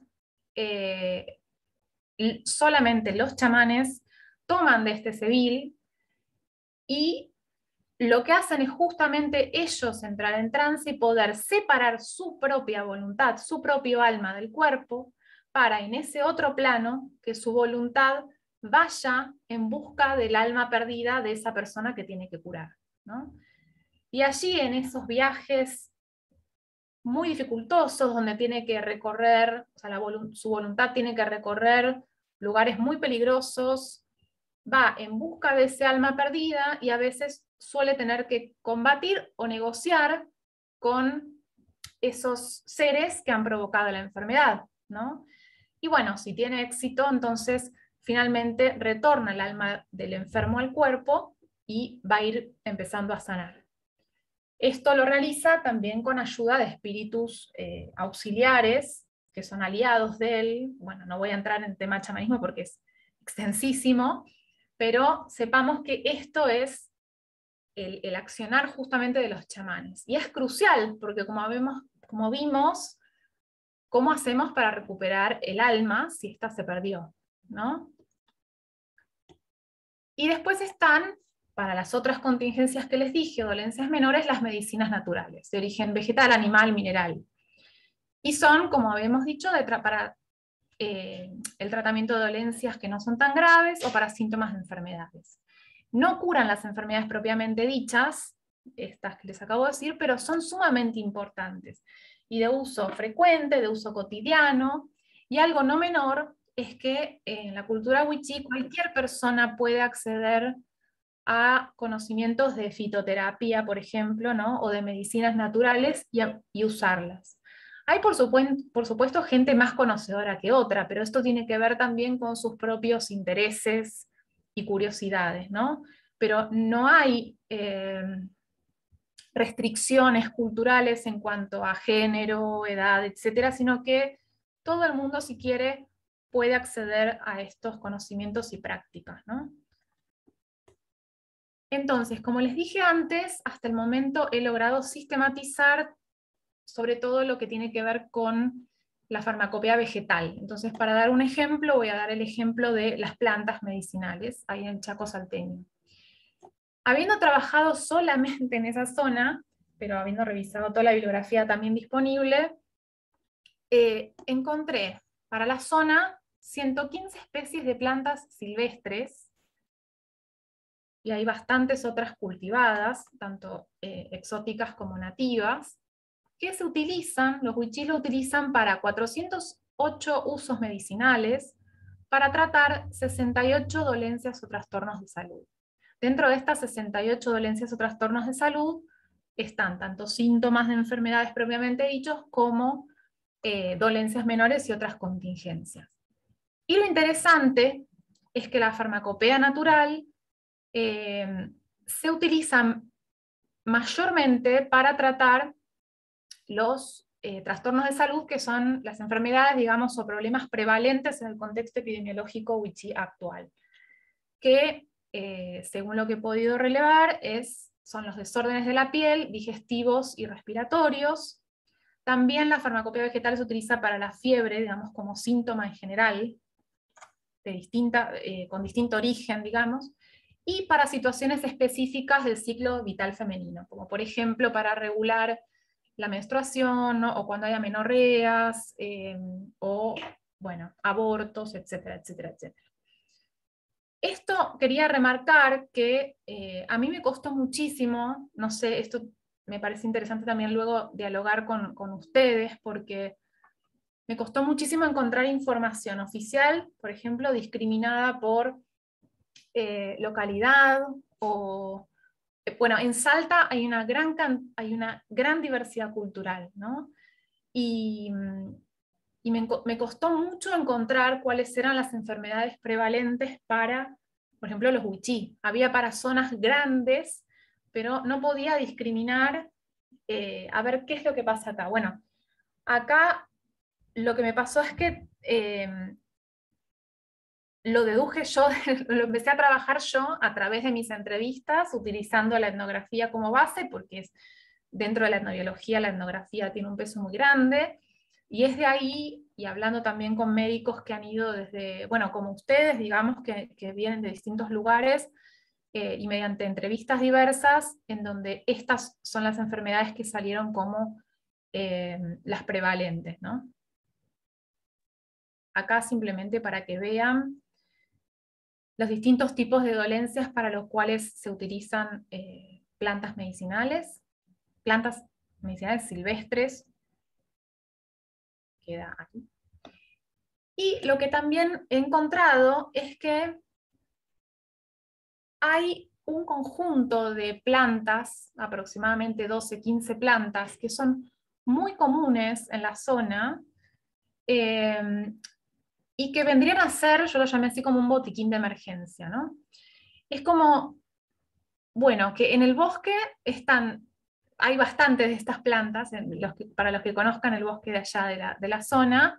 solamente los chamanes toman de este Sevil y lo que hacen es justamente ellos entrar en trance y poder separar su propia voluntad, su propio alma del cuerpo, para en ese otro plano que su voluntad vaya en busca del alma perdida de esa persona que tiene que curar, ¿no? Y allí en esos viajes muy dificultosos, donde tiene que recorrer, o sea, su voluntad tiene que recorrer lugares muy peligrosos, va en busca de ese alma perdida y a veces suele tener que combatir o negociar con esos seres que han provocado la enfermedad, ¿no? Y bueno, si tiene éxito, entonces finalmente retorna el alma del enfermo al cuerpo y va a ir empezando a sanar. Esto lo realiza también con ayuda de espíritus auxiliares, que son aliados de él. Bueno, no voy a entrar en tema chamanismo porque es extensísimo, pero sepamos que esto es el accionar justamente de los chamanes. Y es crucial, porque como vimos, ¿cómo hacemos para recuperar el alma si ésta se perdió, ¿no? Y después están, para las otras contingencias que les dije, dolencias menores, las medicinas naturales, de origen vegetal, animal, mineral. Y son, como habíamos dicho, para el tratamiento de dolencias que no son tan graves o para síntomas de enfermedades. No curan las enfermedades propiamente dichas, estas que les acabo de decir, pero son sumamente importantes y de uso frecuente, de uso cotidiano, y algo no menor es que en la cultura wichí cualquier persona puede acceder a conocimientos de fitoterapia, por ejemplo, ¿no? O de medicinas naturales y usarlas. Hay, por supuesto, gente más conocedora que otra, pero esto tiene que ver también con sus propios intereses y curiosidades, ¿no? Pero no hay restricciones culturales en cuanto a género, edad, etcétera, sino que todo el mundo, si quiere, puede acceder a estos conocimientos y prácticas, ¿no? Entonces, como les dije antes, hasta el momento he logrado sistematizar sobre todo lo que tiene que ver con la farmacopea vegetal. Entonces, para dar un ejemplo, voy a dar el ejemplo de las plantas medicinales, ahí en Chaco Salteño. Habiendo trabajado solamente en esa zona, pero habiendo revisado toda la bibliografía también disponible, encontré para la zona 115 especies de plantas silvestres, y hay bastantes otras cultivadas, tanto exóticas como nativas, que se utilizan, los wichís lo utilizan para 408 usos medicinales, para tratar 68 dolencias o trastornos de salud. Dentro de estas 68 dolencias o trastornos de salud están tanto síntomas de enfermedades propiamente dichos como dolencias menores y otras contingencias. Y lo interesante es que la farmacopea natural se utiliza mayormente para tratar los trastornos de salud, que son las enfermedades, digamos, o problemas prevalentes en el contexto epidemiológico wichí actual, que según lo que he podido relevar son los desórdenes de la piel, digestivos y respiratorios. También la farmacopea vegetal se utiliza para la fiebre, digamos, como síntoma en general, con distinto origen, digamos, y para situaciones específicas del ciclo vital femenino, como por ejemplo para regular la menstruación, ¿no? O cuando haya menorreas, o bueno, abortos, etcétera, etcétera, etcétera. Esto quería remarcar que a mí me costó muchísimo, no sé, esto me parece interesante también luego dialogar con ustedes, porque me costó muchísimo encontrar información oficial, por ejemplo, discriminada por localidad o... Bueno, en Salta hay una gran diversidad cultural, ¿no? Y me costó mucho encontrar cuáles eran las enfermedades prevalentes para, por ejemplo, los wichí. Había para zonas grandes, pero no podía discriminar a ver qué es lo que pasa acá. Bueno, acá lo que me pasó es que lo deduje yo, lo empecé a trabajar yo a través de mis entrevistas, utilizando la etnografía como base, porque dentro de la etnografía tiene un peso muy grande, y es de ahí, y hablando también con médicos que han ido desde, bueno, como ustedes, digamos, que vienen de distintos lugares, y mediante entrevistas diversas, en donde estas son las enfermedades que salieron como las prevalentes, ¿no? Acá simplemente para que vean los distintos tipos de dolencias para los cuales se utilizan plantas medicinales silvestres, queda aquí. Y lo que también he encontrado es que hay un conjunto de plantas, aproximadamente 12, 15 plantas, que son muy comunes en la zona, y que vendrían a ser, yo lo llamé así como un botiquín de emergencia, ¿no? Es como, bueno, que en el bosque hay bastantes de estas plantas, para los que conozcan el bosque de allá de la zona,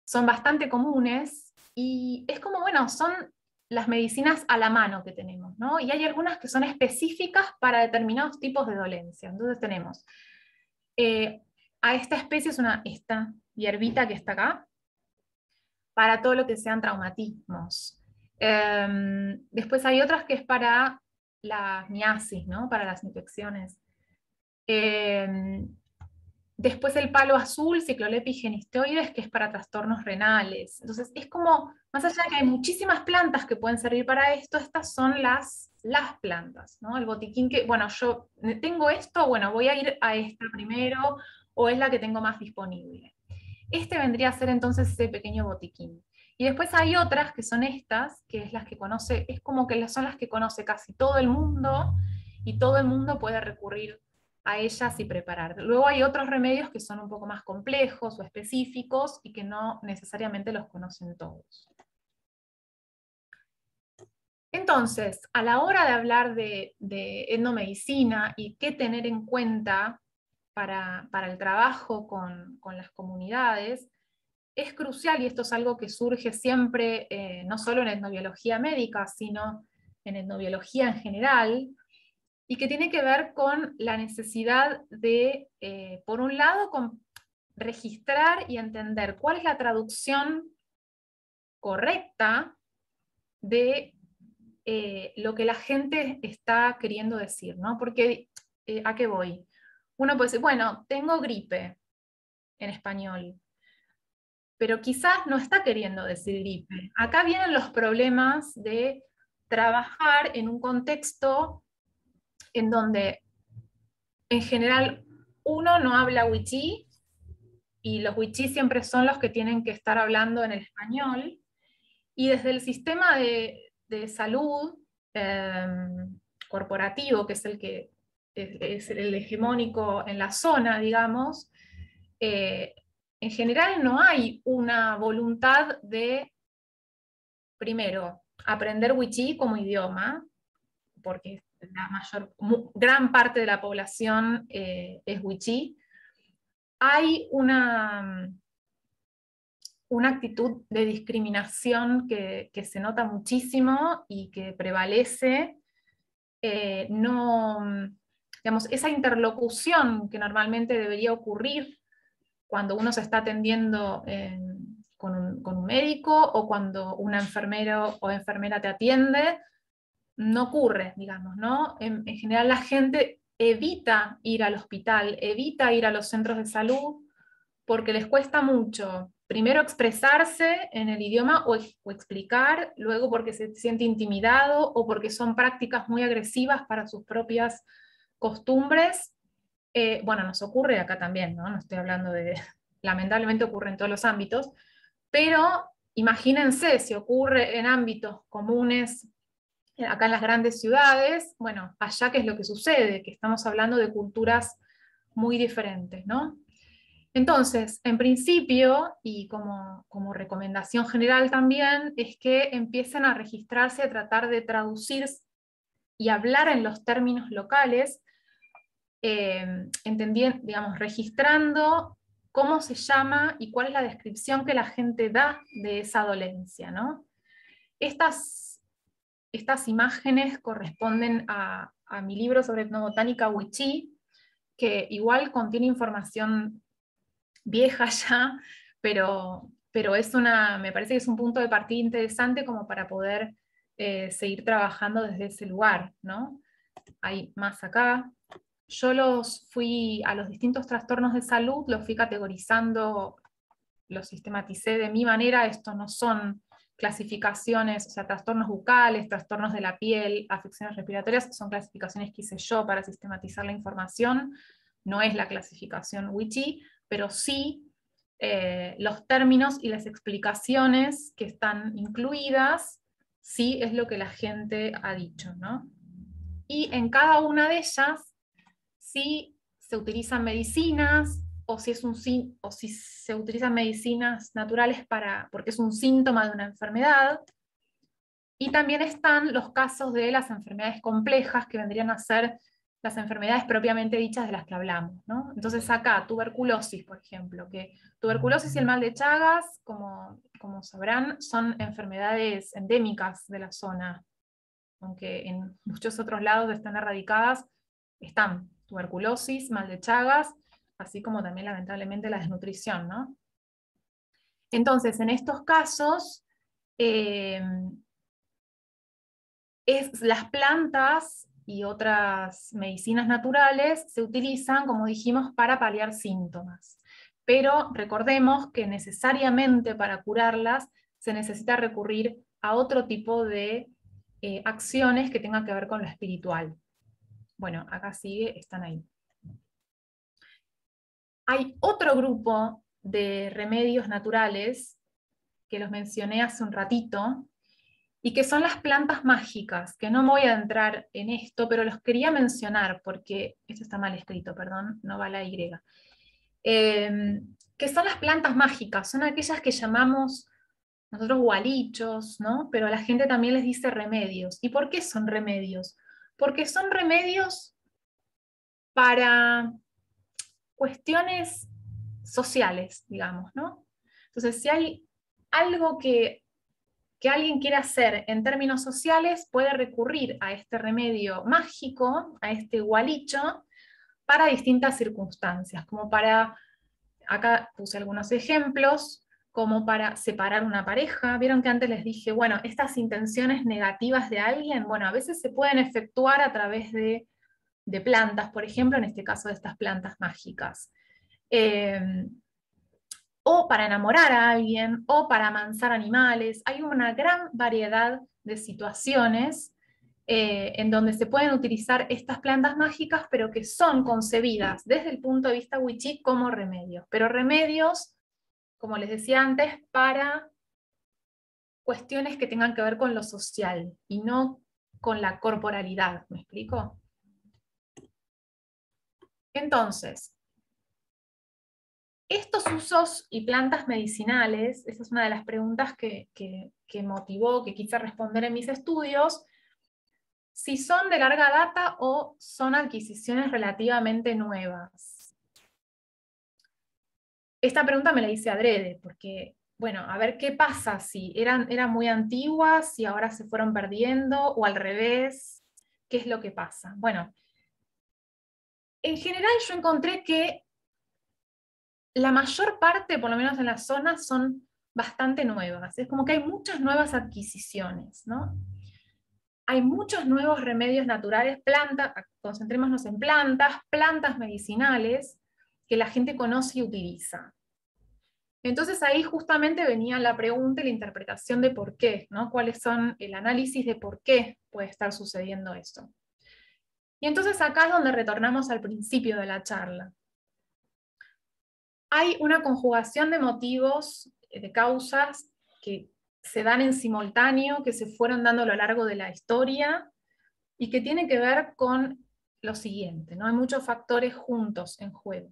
son bastante comunes, y es como, bueno, son las medicinas a la mano que tenemos, ¿no? Y hay algunas que son específicas para determinados tipos de dolencia. Entonces tenemos a esta especie, esta hierbita que está acá, para todo lo que sean traumatismos. Después hay otras que es para la miasis, ¿no? Para las infecciones. Después el palo azul, ciclolepis genisteoides, que es para trastornos renales. Entonces es como, más allá de que hay muchísimas plantas que pueden servir para esto, estas son las plantas, ¿no? El botiquín que, bueno, yo tengo esto, bueno, voy a ir a esta primero, o es la que tengo más disponible. Este vendría a ser entonces ese pequeño botiquín. Y después hay otras que son estas, que es las que conoce, es como que son las que conoce casi todo el mundo, y todo el mundo puede recurrir a ellas y preparar. Luego hay otros remedios que son un poco más complejos o específicos y que no necesariamente los conocen todos. Entonces, a la hora de hablar de etnomedicina y qué tener en cuenta para el trabajo con las comunidades, es crucial, y esto es algo que surge siempre, no solo en etnobiología médica, sino en etnobiología en general, y que tiene que ver con la necesidad de, por un lado, registrar y entender cuál es la traducción correcta de lo que la gente está queriendo decir, ¿no? Porque, ¿a qué voy? Uno puede decir, bueno, tengo gripe en español, pero quizás no está queriendo decir gripe. Acá vienen los problemas de trabajar en un contexto en donde en general uno no habla wichí, y los wichí siempre son los que tienen que estar hablando en el español, y desde el sistema de salud corporativo, que es el que es el hegemónico en la zona, digamos, en general no hay una voluntad de, primero, aprender wichí como idioma, porque gran parte de la población es wichí. Hay una actitud de discriminación que se nota muchísimo y que prevalece. Digamos, esa interlocución que normalmente debería ocurrir cuando uno se está atendiendo con un médico, o cuando un enfermero o enfermera te atiende, no ocurre, digamos, ¿no? En general la gente evita ir al hospital, evita ir a los centros de salud, porque les cuesta mucho, primero expresarse en el idioma o explicar, luego porque se siente intimidado o porque son prácticas muy agresivas para sus propias costumbres. Bueno, nos ocurre acá también, ¿no? No estoy hablando de, lamentablemente ocurre en todos los ámbitos, pero imagínense si ocurre en ámbitos comunes acá en las grandes ciudades, bueno, allá qué es lo que sucede, que estamos hablando de culturas muy diferentes, ¿no? Entonces, en principio, y como recomendación general también, es que empiecen a registrarse, a tratar de traducir y hablar en los términos locales, entendiendo, digamos, registrando cómo se llama y cuál es la descripción que la gente da de esa dolencia, ¿no? Estas imágenes corresponden a mi libro sobre etnobotánica Wichí, que igual contiene información vieja ya, pero me parece que es un punto de partida interesante como para poder seguir trabajando desde ese lugar, ¿no? Hay más acá. Yo a los distintos trastornos de salud, los fui categorizando, los sistematicé de mi manera. Estos no son clasificaciones, o sea, trastornos bucales, trastornos de la piel, afecciones respiratorias, son clasificaciones que hice yo para sistematizar la información. No es la clasificación Wichí, pero sí los términos y las explicaciones que están incluidas, sí es lo que la gente ha dicho, ¿no? Y en cada una de ellas, sí se utilizan medicinas, o si se utilizan medicinas naturales porque es un síntoma de una enfermedad. Y también están los casos de las enfermedades complejas, que vendrían a ser las enfermedades propiamente dichas de las que hablamos, ¿no? Entonces acá, tuberculosis, por ejemplo, que tuberculosis y el mal de Chagas, como sabrán, son enfermedades endémicas de la zona, aunque en muchos otros lados están erradicadas, están tuberculosis, mal de Chagas, así como también lamentablemente la desnutrición, ¿no? Entonces, en estos casos, las plantas y otras medicinas naturales se utilizan, como dijimos, para paliar síntomas. Pero recordemos que necesariamente para curarlas se necesita recurrir a otro tipo de acciones que tengan que ver con lo espiritual. Bueno, acá sigue, están ahí. Hay otro grupo de remedios naturales que los mencioné hace un ratito, y que son las plantas mágicas, que no voy a entrar en esto, pero los quería mencionar, porque esto está mal escrito, perdón, no va la Y. Que son las plantas mágicas, son aquellas que llamamos nosotros gualichos, ¿no? Pero a la gente también les dice remedios. ¿Y por qué son remedios? Porque son remedios para cuestiones sociales, digamos, ¿no? Entonces, si hay algo que alguien quiere hacer en términos sociales, puede recurrir a este remedio mágico, a este gualicho, para distintas circunstancias, como para, acá puse algunos ejemplos, como para separar una pareja. Vieron que antes les dije, bueno, estas intenciones negativas de alguien, bueno, a veces se pueden efectuar a través de plantas, por ejemplo, en este caso de estas plantas mágicas. O para enamorar a alguien, o para amansar animales. Hay una gran variedad de situaciones en donde se pueden utilizar estas plantas mágicas, pero que son concebidas desde el punto de vista Wichí como remedios. Pero remedios, como les decía antes, para cuestiones que tengan que ver con lo social y no con la corporalidad. ¿Me explico? Entonces, estos usos y plantas medicinales, esa es una de las preguntas que motivó, que quise responder en mis estudios, si son de larga data o son adquisiciones relativamente nuevas. Esta pregunta me la hice adrede, porque, bueno, a ver qué pasa si eran muy antiguas y ahora se fueron perdiendo, o al revés, ¿qué es lo que pasa? Bueno, en general yo encontré que la mayor parte, por lo menos en la zona, son bastante nuevas. Es como que hay muchas nuevas adquisiciones, ¿no? Hay muchos nuevos remedios naturales, plantas, concentrémonos en plantas medicinales que la gente conoce y utiliza. Entonces ahí justamente venía la pregunta y la interpretación de por qué, ¿no? ¿Cuáles son el análisis de por qué puede estar sucediendo esto? Y entonces acá es donde retornamos al principio de la charla. Hay una conjugación de motivos, de causas, que se dan en simultáneo, que se fueron dando a lo largo de la historia, y que tiene que ver con lo siguiente, ¿no? Hay muchos factores juntos en juego.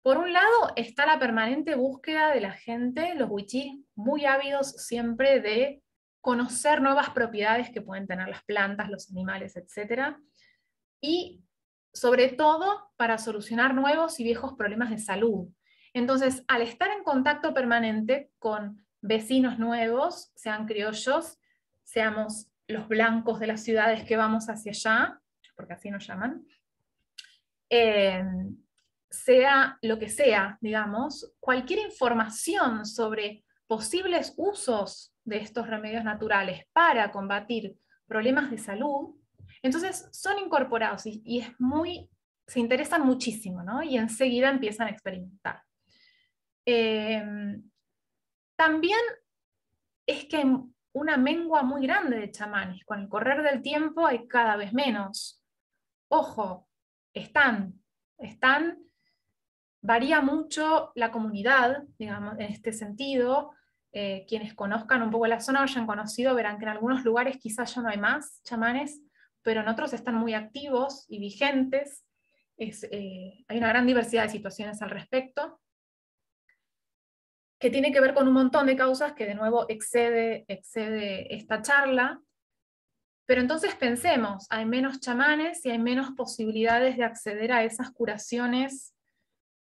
Por un lado está la permanente búsqueda de la gente, los wichís, muy ávidos siempre de conocer nuevas propiedades que pueden tener las plantas, los animales, etc. Y sobre todo para solucionar nuevos y viejos problemas de salud. Entonces, al estar en contacto permanente con vecinos nuevos, sean criollos, seamos los blancos de las ciudades que vamos hacia allá, porque así nos llaman, sea lo que sea, digamos, cualquier información sobre posibles usos de estos remedios naturales para combatir problemas de salud, entonces son incorporados y es se interesan muchísimo, ¿no? Y enseguida empiezan a experimentar. También es que hay una mengua muy grande de chamanes. Con el correr del tiempo hay cada vez menos. Ojo, varía mucho la comunidad, digamos, en este sentido. Quienes conozcan un poco la zona o hayan conocido verán que en algunos lugares quizás ya no hay más chamanes, pero en otros están muy activos y vigentes. Hay una gran diversidad de situaciones al respecto, que tiene que ver con un montón de causas que de nuevo excede esta charla. Pero entonces pensemos, hay menos chamanes y hay menos posibilidades de acceder a esas curaciones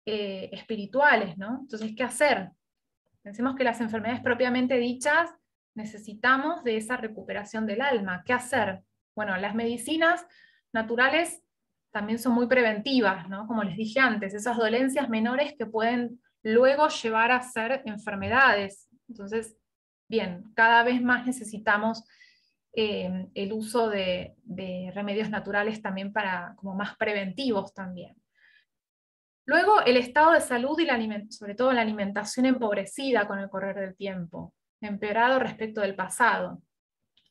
espirituales, ¿no? Entonces, ¿qué hacer? Pensemos que las enfermedades propiamente dichas necesitamos de esa recuperación del alma. ¿Qué hacer? Bueno, las medicinas naturales también son muy preventivas, ¿no? Como les dije antes, esas dolencias menores que pueden luego llevar a ser enfermedades. Entonces, bien, cada vez más necesitamos el uso de remedios naturales también como más preventivos también. Luego, el estado de salud y sobre todo la alimentación empobrecida con el correr del tiempo, empeorado respecto del pasado.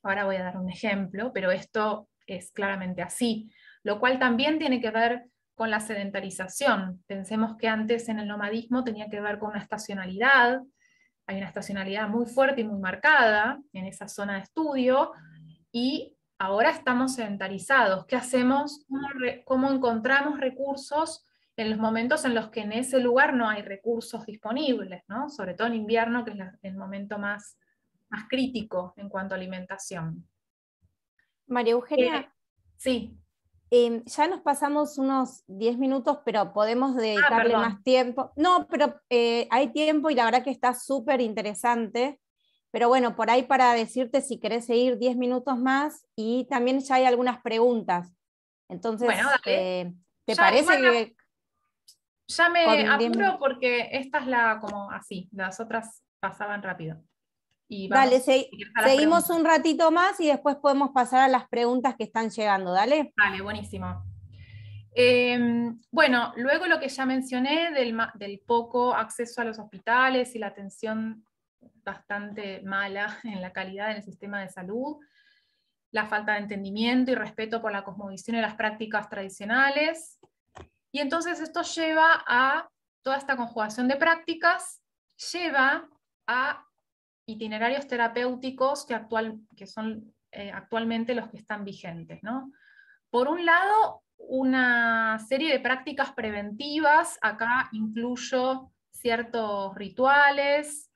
Ahora voy a dar un ejemplo, pero esto es claramente así, lo cual también tiene que ver con la sedentarización. Pensemos que antes en el nomadismo tenía que ver con una estacionalidad, hay una estacionalidad muy fuerte y muy marcada en esa zona de estudio, y ahora estamos sedentarizados. ¿Qué hacemos? ¿Cómo encontramos recursos en los momentos en los que en ese lugar no hay recursos disponibles, ¿no? Sobre todo en invierno, que es el momento más crítico en cuanto a alimentación? María Eugenia, Sí. ya nos pasamos unos 10 minutos, pero podemos dedicarle perdón. más tiempo. No, pero hay tiempo y la verdad que está súper interesante. Pero bueno, por ahí para decirte si querés seguir 10 minutos más, y también ya hay algunas preguntas. Entonces, Bueno, dale. ¿te parece que ya me con 10 apuro minutos? porque esta es como así, las otras pasaban rápido. Y Dale, vamos a las seguimos preguntas. un ratito más y después podemos pasar a las preguntas que están llegando, dale. Vale, buenísimo. Bueno, luego lo que ya mencioné del poco acceso a los hospitales y la atención bastante mala en la calidad en el sistema de salud, la falta de entendimiento y respeto por la cosmovisión y las prácticas tradicionales. Y entonces esto lleva a toda esta conjugación de prácticas, lleva a itinerarios terapéuticos que son actualmente los que están vigentes, ¿no? Por un lado, una serie de prácticas preventivas, acá incluyo ciertos rituales,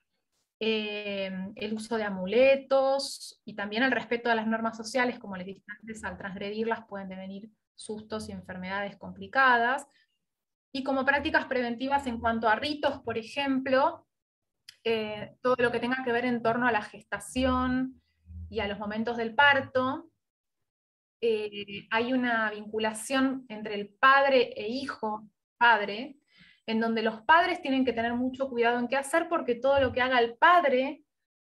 el uso de amuletos y también el respeto a las normas sociales, como les dije antes, al transgredirlas pueden devenir sustos y enfermedades complicadas. Y como prácticas preventivas en cuanto a ritos, por ejemplo, todo lo que tenga que ver en torno a la gestación y a los momentos del parto. Hay una vinculación entre el padre e hijo-padre, en donde los padres tienen que tener mucho cuidado en qué hacer, porque todo lo que haga el padre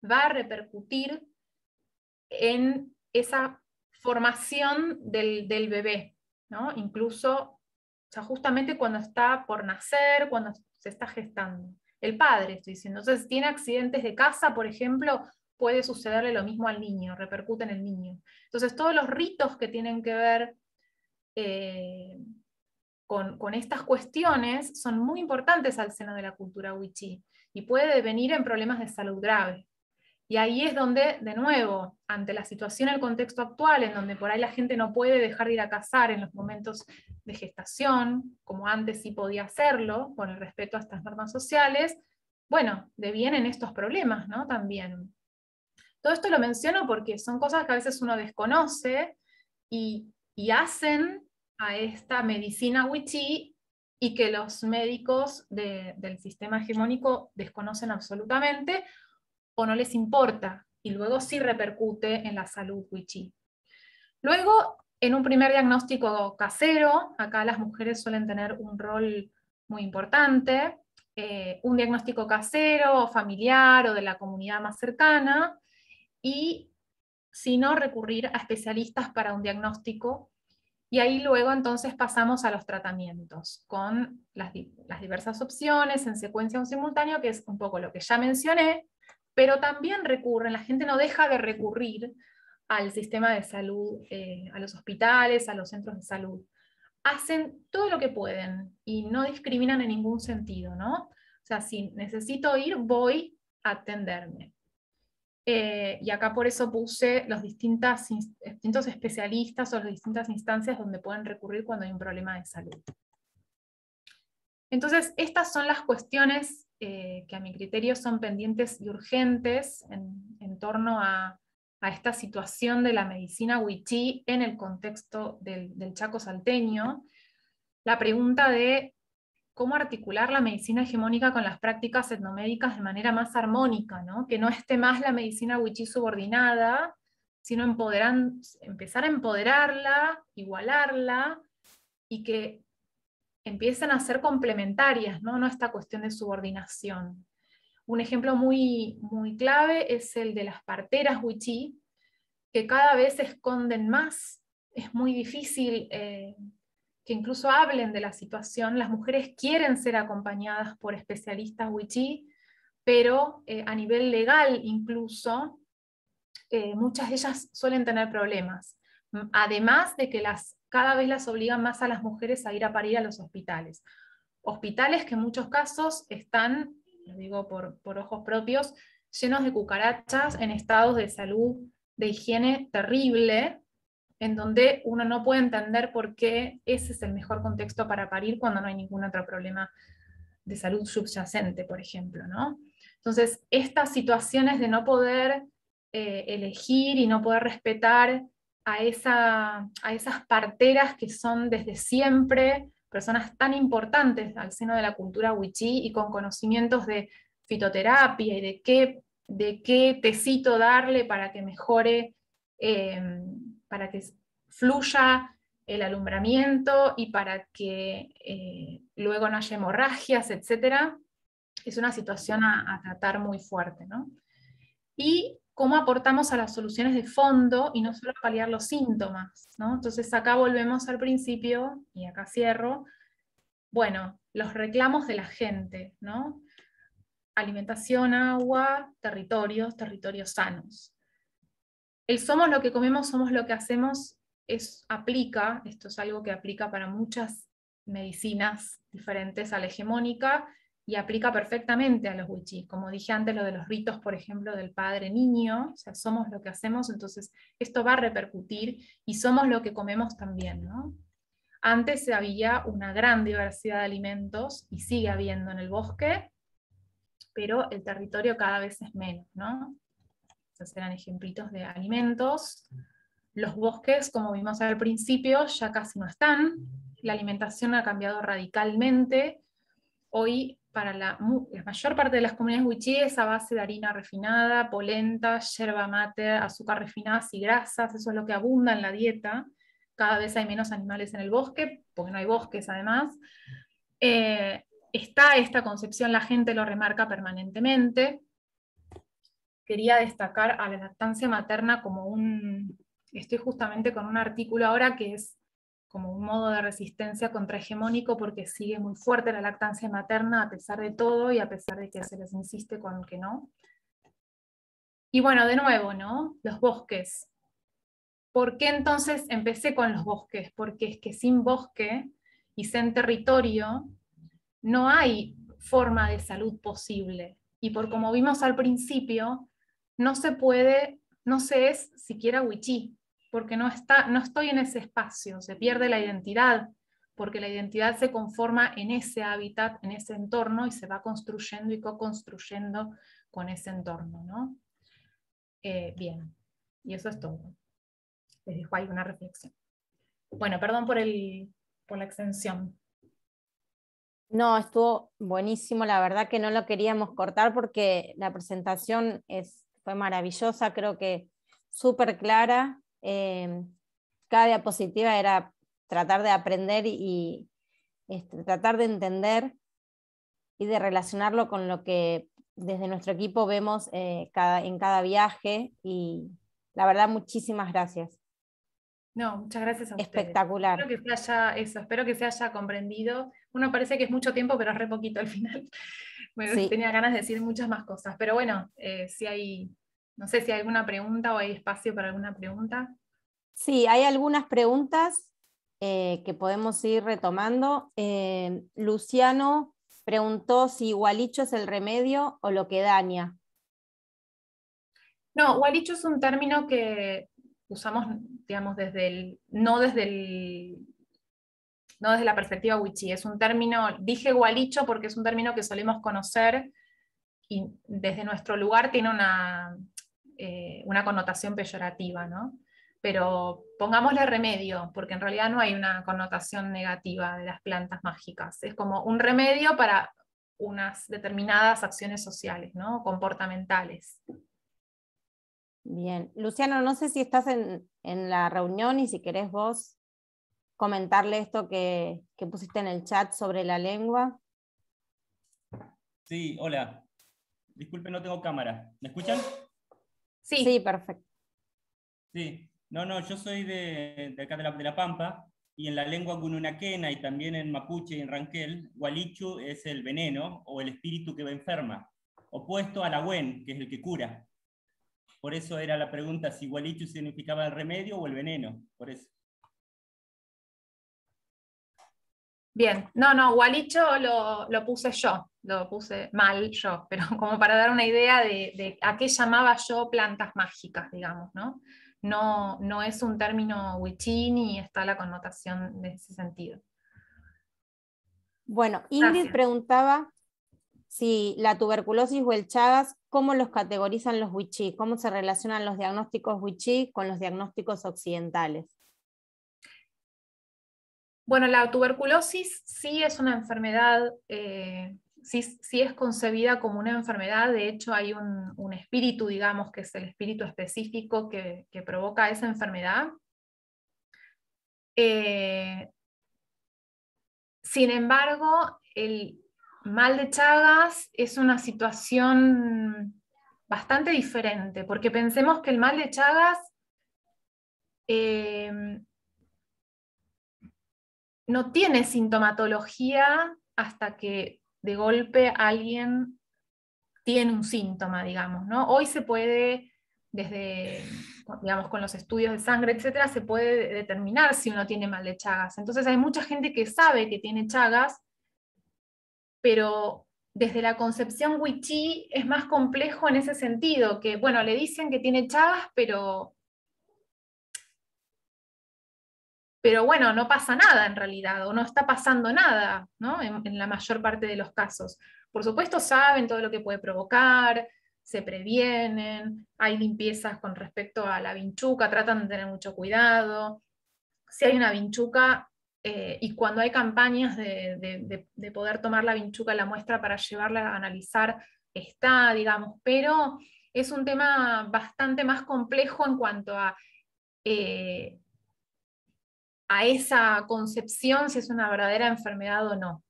va a repercutir en esa formación del bebé, ¿no? Incluso, o sea, justamente cuando está por nacer, cuando se está gestando. El padre, estoy diciendo. Entonces, si tiene accidentes de casa, por ejemplo, puede sucederle lo mismo al niño, repercute en el niño. Entonces, todos los ritos que tienen que ver con estas cuestiones son muy importantes al seno de la cultura wichí y puede devenir en problemas de salud grave. Y ahí es donde, de nuevo, ante la situación, el contexto actual, en donde por ahí la gente no puede dejar de ir a cazar en los momentos de gestación, como antes sí podía hacerlo, con el respeto a estas normas sociales, bueno, devienen estos problemas, ¿no? También. Todo esto lo menciono porque son cosas que a veces uno desconoce y hacen a esta medicina wichí y que los médicos del sistema hegemónico desconocen absolutamente, o no les importa, y luego sí repercute en la salud wichí. Luego, en un primer diagnóstico casero, acá las mujeres suelen tener un rol muy importante, un diagnóstico casero, familiar o de la comunidad más cercana, y si no, recurrir a especialistas para un diagnóstico, y ahí luego entonces pasamos a los tratamientos, con las diversas opciones en secuencia o simultáneo, que es un poco lo que ya mencioné, pero también recurren, la gente no deja de recurrir al sistema de salud, a los hospitales, a los centros de salud. Hacen todo lo que pueden y no discriminan en ningún sentido, ¿no? O sea, si necesito ir, voy a atenderme. Y acá por eso puse los distintos especialistas o las distintas instancias donde pueden recurrir cuando hay un problema de salud. Entonces, estas son las cuestiones que a mi criterio son pendientes y urgentes en torno a esta situación de la medicina wichí en el contexto del Chaco salteño. La pregunta de cómo articular la medicina hegemónica con las prácticas etnomédicas de manera más armónica, ¿no? Que no esté más la medicina wichí subordinada, sino empezar a empoderarla, igualarla, y que empiecen a ser complementarias, ¿no? No esta cuestión de subordinación. Un ejemplo muy, muy clave es el de las parteras wichí, que cada vez se esconden más. Es muy difícil que incluso hablen de la situación. Las mujeres quieren ser acompañadas por especialistas wichí, pero a nivel legal incluso, muchas de ellas suelen tener problemas. Además de que cada vez las obligan más a las mujeres a ir a parir a los hospitales. Hospitales que en muchos casos están, lo digo por ojos propios, llenos de cucarachas, en estados de salud, de higiene terrible, en donde uno no puede entender por qué ese es el mejor contexto para parir cuando no hay ningún otro problema de salud subyacente, por ejemplo, ¿no? Entonces, estas situaciones de no poder elegir y no poder respetar a esas parteras que son desde siempre personas tan importantes al seno de la cultura wichí y con conocimientos de fitoterapia y de qué tecito darle para que mejore, para que fluya el alumbramiento y para que luego no haya hemorragias, etc. Es una situación a tratar muy fuerte, ¿no? Y cómo aportamos a las soluciones de fondo y no solo a paliar los síntomas, ¿no? Entonces acá volvemos al principio, y acá cierro, bueno, los reclamos de la gente, ¿no? Alimentación, agua, territorios sanos. El somos lo que comemos, somos lo que hacemos, esto es algo que aplica para muchas medicinas diferentes a la hegemónica, y aplica perfectamente a los wichí. Como dije antes, lo de los ritos, por ejemplo, del padre-niño, o sea, somos lo que hacemos, entonces esto va a repercutir, y somos lo que comemos también, ¿no? Antes había una gran diversidad de alimentos, y sigue habiendo en el bosque, pero el territorio cada vez es menos, ¿no? Estos eran ejemplitos de alimentos. Los bosques, como vimos al principio, ya casi no están. La alimentación ha cambiado radicalmente. Hoy, para la mayor parte de las comunidades wichí es a base de harina refinada, polenta, yerba mate, azúcar refinadas y grasas. Eso es lo que abunda en la dieta. Cada vez hay menos animales en el bosque, porque no hay bosques además. Está esta concepción, la gente lo remarca permanentemente. Quería destacar a la lactancia materna como estoy justamente con un artículo ahora que es como un modo de resistencia contrahegemónico, porque sigue muy fuerte la lactancia materna a pesar de todo, y a pesar de que se les insiste con que no. Y bueno, de nuevo, ¿no? Los bosques. ¿Por qué entonces empecé con los bosques? Porque es que sin bosque y sin territorio no hay forma de salud posible. Y por como vimos al principio, no se es siquiera wichí, porque no estoy en ese espacio, se pierde la identidad, porque la identidad se conforma en ese hábitat, en ese entorno, y se va construyendo y co-construyendo con ese entorno, ¿no? Bien, y eso es todo. Les dejo ahí una reflexión. Bueno, perdón por la extensión. No, estuvo buenísimo, la verdad que no lo queríamos cortar porque la presentación fue maravillosa, creo que súper clara. Cada diapositiva era tratar de aprender y tratar de entender y de relacionarlo con lo que desde nuestro equipo vemos en cada viaje, y la verdad muchísimas gracias. No, muchas gracias a ustedes. Espectacular. Espero que se haya comprendido. Uno parece que es mucho tiempo, pero es re poquito al final. Sí. Tenía ganas de decir muchas más cosas, pero bueno, no sé si hay alguna pregunta o hay espacio para alguna pregunta. Sí, hay algunas preguntas que podemos ir retomando. Luciano preguntó si Gualicho es el remedio o lo que daña. No, gualicho es un término que usamos, digamos, no desde la perspectiva wichí. Es un término, dije gualicho porque es un término que solemos conocer y desde nuestro lugar tiene una connotación peyorativa, ¿no? Pero pongámosle remedio, porque en realidad no hay una connotación negativa de las plantas mágicas. Es como un remedio para unas determinadas acciones sociales, ¿no? Comportamentales. Bien. Luciano, no sé si estás en la reunión y si querés vos comentarle esto que pusiste en el chat sobre la lengua. Sí, hola. Disculpen, no tengo cámara. ¿Me escuchan? Sí, perfecto. Sí. No, yo soy de acá de la Pampa, y en la lengua gununaquena y también en mapuche y en ranquel, gualichu es el veneno o el espíritu que va enferma, opuesto a la que es el que cura. Por eso era la pregunta si gualichu significaba el remedio o el veneno, por eso. Bien, no, gualicho lo puse yo, lo puse mal yo, pero como para dar una idea de a qué llamaba yo plantas mágicas, digamos, ¿no? No es un término wichí ni está la connotación de ese sentido. Bueno, Ingrid preguntaba si la tuberculosis o el Chagas, ¿cómo los categorizan los wichí? ¿Cómo se relacionan los diagnósticos wichí con los diagnósticos occidentales? Bueno, la tuberculosis sí es una enfermedad, sí es concebida como una enfermedad. De hecho hay un espíritu, digamos, que es el espíritu específico que provoca esa enfermedad. Sin embargo, el mal de Chagas es una situación bastante diferente, porque pensemos que el mal de Chagas no tiene sintomatología hasta que de golpe alguien tiene un síntoma, digamos, ¿no? Hoy se puede, digamos, con los estudios de sangre, etcétera, se puede determinar si uno tiene mal de Chagas. Entonces hay mucha gente que sabe que tiene Chagas, pero desde la concepción wichí es más complejo en ese sentido, que, bueno, le dicen que tiene Chagas, pero bueno, no pasa nada en realidad, o no está pasando nada, ¿no? En la mayor parte de los casos. Por supuesto saben todo lo que puede provocar, se previenen, hay limpiezas con respecto a la vinchuca, tratan de tener mucho cuidado. Si hay una vinchuca, y cuando hay campañas de poder tomar la vinchuca, la muestra para llevarla a analizar, está, digamos, pero es un tema bastante más complejo en cuanto a esa concepción si es una verdadera enfermedad o no.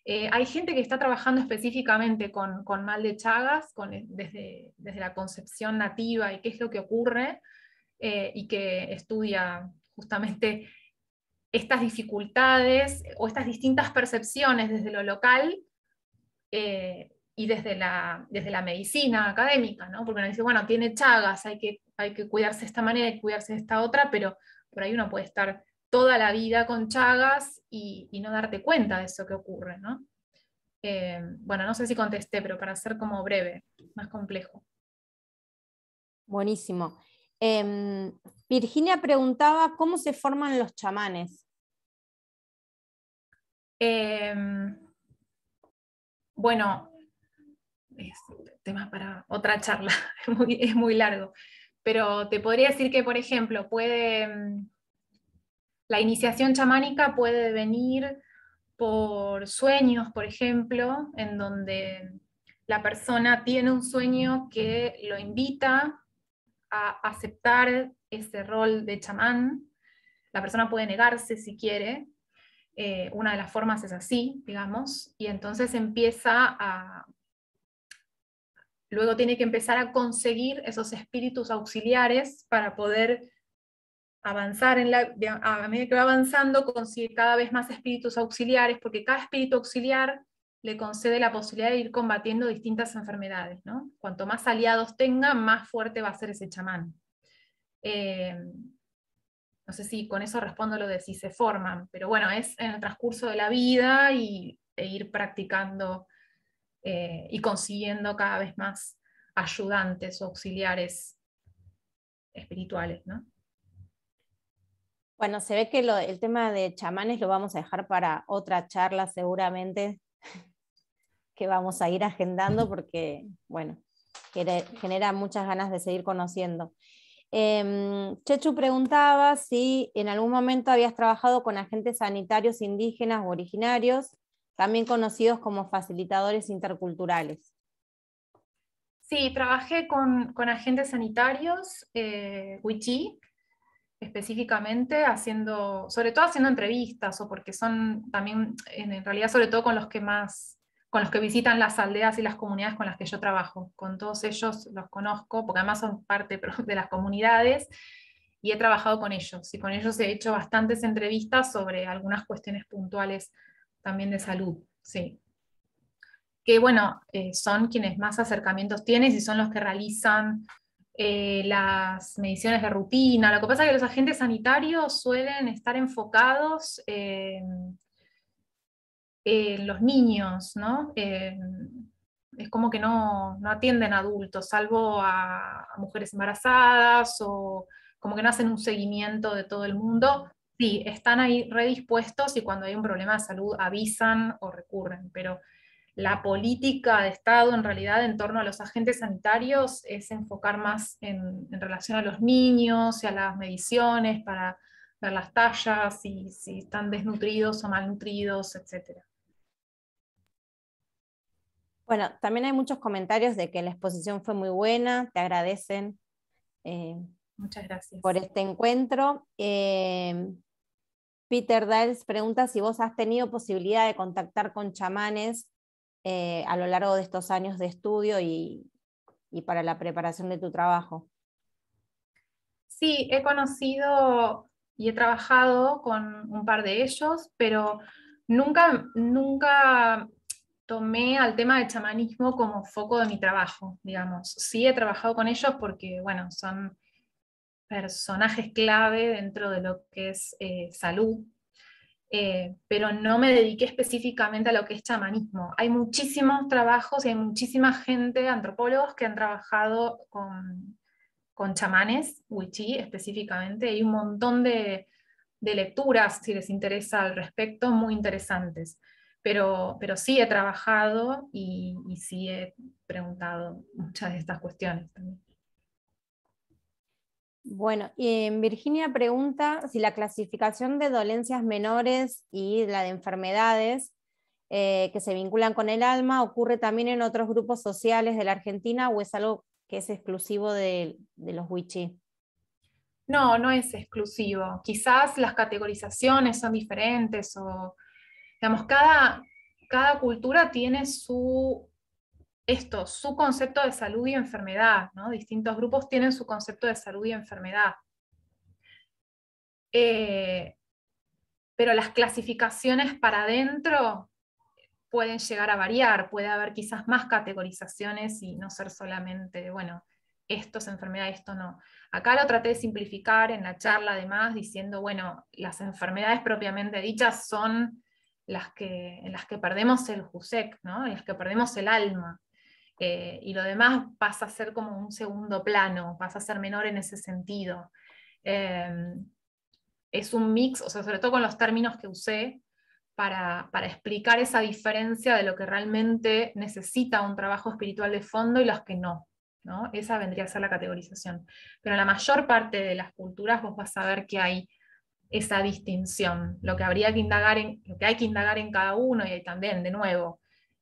Hay gente que está trabajando específicamente con mal de Chagas, desde la concepción nativa y qué es lo que ocurre, y que estudia justamente estas dificultades o estas distintas percepciones desde lo local y desde la medicina académica, ¿no? Porque uno dice, bueno, tiene Chagas, hay que cuidarse de esta manera, hay que cuidarse de esta otra, pero por ahí uno puede estar toda la vida con Chagas y no darte cuenta de eso que ocurre, ¿no? Bueno, no sé si contesté, pero para ser como breve, más complejo. Buenísimo. Virginia preguntaba cómo se forman los chamanes. Bueno, es tema para otra charla, es muy largo, pero te podría decir que, por ejemplo, la iniciación chamánica puede venir por sueños, por ejemplo, en donde la persona tiene un sueño que lo invita a aceptar ese rol de chamán. La persona puede negarse si quiere, una de las formas es así, digamos, y entonces luego tiene que empezar a conseguir esos espíritus auxiliares para poder avanzar a medida que va avanzando, consigue cada vez más espíritus auxiliares, porque cada espíritu auxiliar le concede la posibilidad de ir combatiendo distintas enfermedades, ¿no? Cuanto más aliados tenga, más fuerte va a ser ese chamán. No sé si con eso respondo lo de si se forman, pero bueno, es en el transcurso de la vida e ir practicando y consiguiendo cada vez más ayudantes o auxiliares espirituales, ¿no? Bueno, se ve que el tema de chamanes lo vamos a dejar para otra charla seguramente, que vamos a ir agendando porque, bueno, genera muchas ganas de seguir conociendo. Chechu preguntaba si en algún momento habías trabajado con agentes sanitarios indígenas o originarios, también conocidos como facilitadores interculturales. Sí, trabajé con agentes sanitarios, wichí, específicamente, sobre todo haciendo entrevistas, o porque son también, en realidad, sobre todo con los que visitan las aldeas y las comunidades con las que yo trabajo. Con todos ellos los conozco, porque además son parte de las comunidades, y he trabajado con ellos, y con ellos he hecho bastantes entrevistas sobre algunas cuestiones puntuales también de salud, sí. Que bueno, son quienes más acercamientos tienen y son los que realizan las mediciones de rutina. Lo que pasa es que los agentes sanitarios suelen estar enfocados en los niños, ¿no? Es como que no atienden a adultos, salvo a mujeres embarazadas, o como que no hacen un seguimiento de todo el mundo. Sí, están ahí redispuestos y cuando hay un problema de salud avisan o recurren, pero la política de Estado en realidad en torno a los agentes sanitarios es enfocar más en relación a los niños y a las mediciones para ver las tallas, si están desnutridos o malnutridos, etc. Bueno, también hay muchos comentarios de que la exposición fue muy buena, te agradecen Muchas gracias. por este encuentro. Peter Dales pregunta si vos has tenido posibilidad de contactar con chamanes a lo largo de estos años de estudio y para la preparación de tu trabajo. Sí, he conocido y he trabajado con un par de ellos, pero nunca tomé al tema del chamanismo como foco de mi trabajo, digamos. Sí he trabajado con ellos porque, bueno, son personajes clave dentro de lo que es salud, pero no me dediqué específicamente a lo que es chamanismo. Hay muchísimos trabajos y hay muchísima gente, antropólogos, que han trabajado con chamanes, wichí específicamente. Hay un montón de lecturas, si les interesa al respecto, muy interesantes. Pero sí he trabajado y sí he preguntado muchas de estas cuestiones también. Bueno, y Virginia pregunta si la clasificación de dolencias menores y la de enfermedades que se vinculan con el alma ocurre también en otros grupos sociales de la Argentina o es algo que es exclusivo de los wichí. No, no es exclusivo. Quizás las categorizaciones son diferentes o, digamos, cada cultura tiene su concepto de salud y enfermedad, ¿no? Distintos grupos tienen su concepto de salud y enfermedad. Pero las clasificaciones para adentro pueden llegar a variar, puede haber quizás más categorizaciones y no ser solamente, bueno, esto es enfermedad, esto no. Acá lo traté de simplificar en la charla además, diciendo, bueno, las enfermedades propiamente dichas son en las que perdemos el jusek, ¿no? En las que perdemos el alma. Y lo demás pasa a ser como un segundo plano, pasa a ser menor en ese sentido. Es un mix, o sea, sobre todo con los términos que usé, para explicar esa diferencia de lo que realmente necesita un trabajo espiritual de fondo y los que no, ¿no? Esa vendría a ser la categorización. Pero en la mayor parte de las culturas vos vas a ver que hay esa distinción. Lo que hay que indagar en cada uno, y también, de nuevo,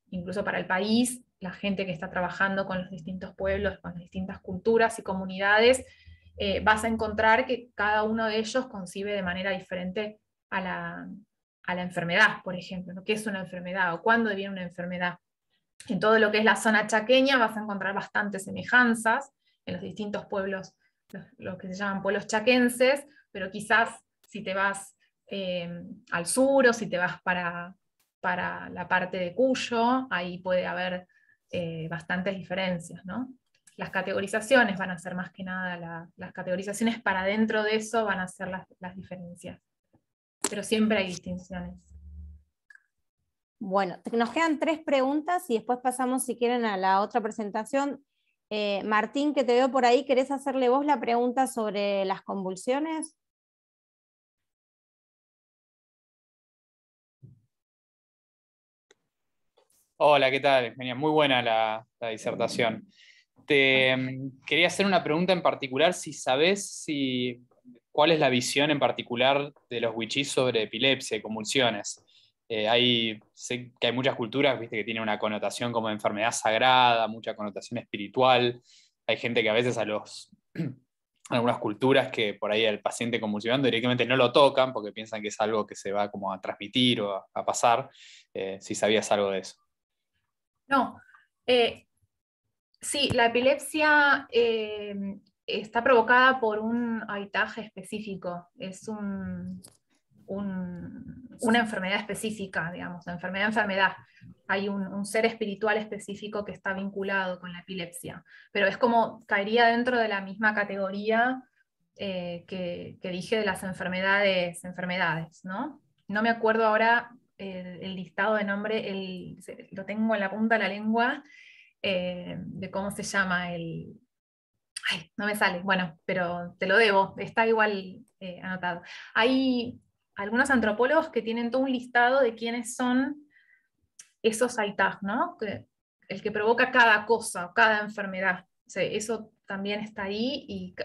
incluso para el país, la gente que está trabajando con los distintos pueblos, con las distintas culturas y comunidades, vas a encontrar que cada uno de ellos concibe de manera diferente a la enfermedad, por ejemplo, ¿no? ¿Qué es una enfermedad o cuándo viene una enfermedad? En todo lo que es la zona chaqueña vas a encontrar bastantes semejanzas en los distintos pueblos, lo que se llaman pueblos chaquenses, pero quizás si te vas al sur o si te vas para la parte de Cuyo, ahí puede haber bastantes diferencias, ¿no? Las categorizaciones van a ser más que nada, las categorizaciones para dentro de eso van a ser las diferencias, pero siempre hay distinciones. Bueno, nos quedan 3 preguntas y después pasamos, si quieren, a la otra presentación. Martín, que te veo por ahí, ¿querés hacerle vos la pregunta sobre las convulsiones? Hola, ¿qué tal? Genial, muy buena la disertación. Te quería hacer una pregunta en particular, si sabés cuál es la visión en particular de los wichís sobre epilepsia y convulsiones. Sé que hay muchas culturas, viste, que tienen una connotación como enfermedad sagrada, mucha connotación espiritual. Hay gente que a veces algunas culturas que por ahí al paciente convulsionando directamente no lo tocan porque piensan que es algo que se va como a transmitir o a pasar. Si sabías algo de eso. No, sí, la epilepsia está provocada por un aitaje específico, es una enfermedad específica, digamos, enfermedad. Hay un ser espiritual específico que está vinculado con la epilepsia, pero es como caería dentro de la misma categoría que dije de las enfermedades, ¿no? No me acuerdo ahora el listado de nombre, lo tengo en la punta de la lengua, de cómo se llama Ay, no me sale, bueno, pero te lo debo, está igual anotado. Hay algunos antropólogos que tienen todo un listado de quiénes son esos AITAG, ¿no? El que provoca cada cosa, cada enfermedad. O sea, eso también está ahí, y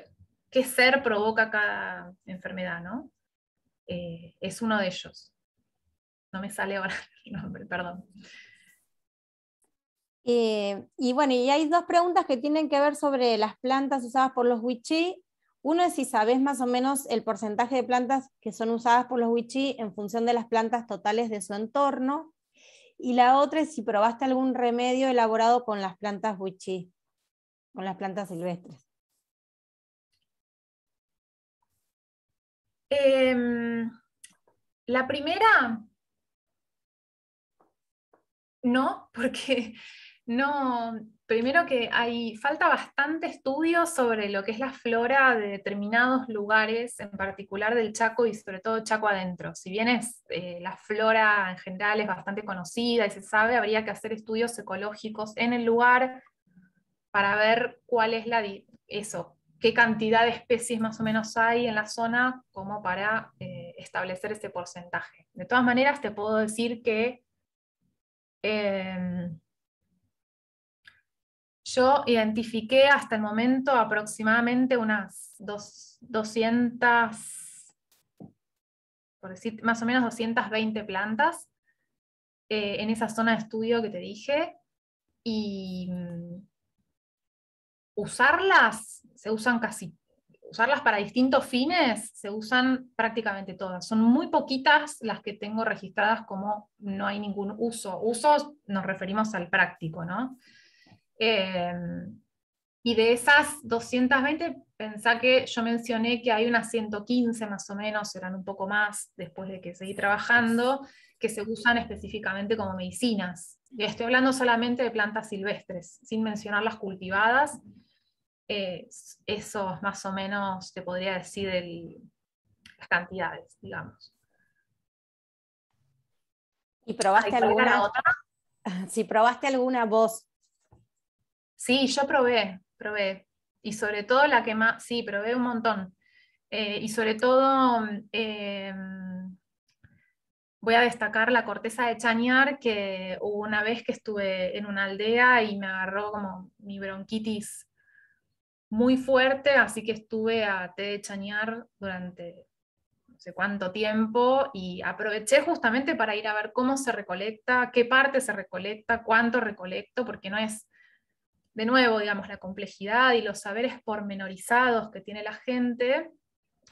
qué ser provoca cada enfermedad, ¿no? Es uno de ellos. No me sale ahora el nombre, perdón. Y bueno, y hay 2 preguntas que tienen que ver sobre las plantas usadas por los wichí. Uno es si sabés más o menos el porcentaje de plantas que son usadas por los wichí en función de las plantas totales de su entorno. Y la otra es si probaste algún remedio elaborado con las plantas wichí, con las plantas silvestres. La primera, no, porque no, primero que falta bastante estudio sobre lo que es la flora de determinados lugares, en particular del Chaco y sobre todo Chaco adentro. Si bien la flora en general es bastante conocida y se sabe, habría que hacer estudios ecológicos en el lugar para ver cuál es qué cantidad de especies más o menos hay en la zona como para establecer ese porcentaje. De todas maneras, te puedo decir que yo identifiqué hasta el momento aproximadamente unas 200, por decir, más o menos 220 plantas en esa zona de estudio que te dije, y usarlas para distintos fines, se usan prácticamente todas. Son muy poquitas las que tengo registradas como no hay ningún uso. Usos nos referimos al práctico, ¿no? Y de esas 220, pensá que yo mencioné que hay unas 115 más o menos, eran un poco más después de que seguí trabajando, que se usan específicamente como medicinas. Y estoy hablando solamente de plantas silvestres, sin mencionar las cultivadas. Eso más o menos te podría decir las cantidades, digamos. ¿Y probaste alguna? ¿Otra? Si probaste alguna vos. Sí, yo probé. Y sobre todo la que más, sí, probé un montón. Y sobre todo voy a destacar la corteza de chañar, que hubo una vez que estuve en una aldea y me agarró como mi bronquitis muy fuerte, así que estuve a té de chañar durante sé cuánto tiempo, y aproveché justamente para ir a ver cómo se recolecta, qué parte se recolecta, cuánto recolecto, porque no es, de nuevo, digamos, la complejidad y los saberes pormenorizados que tiene la gente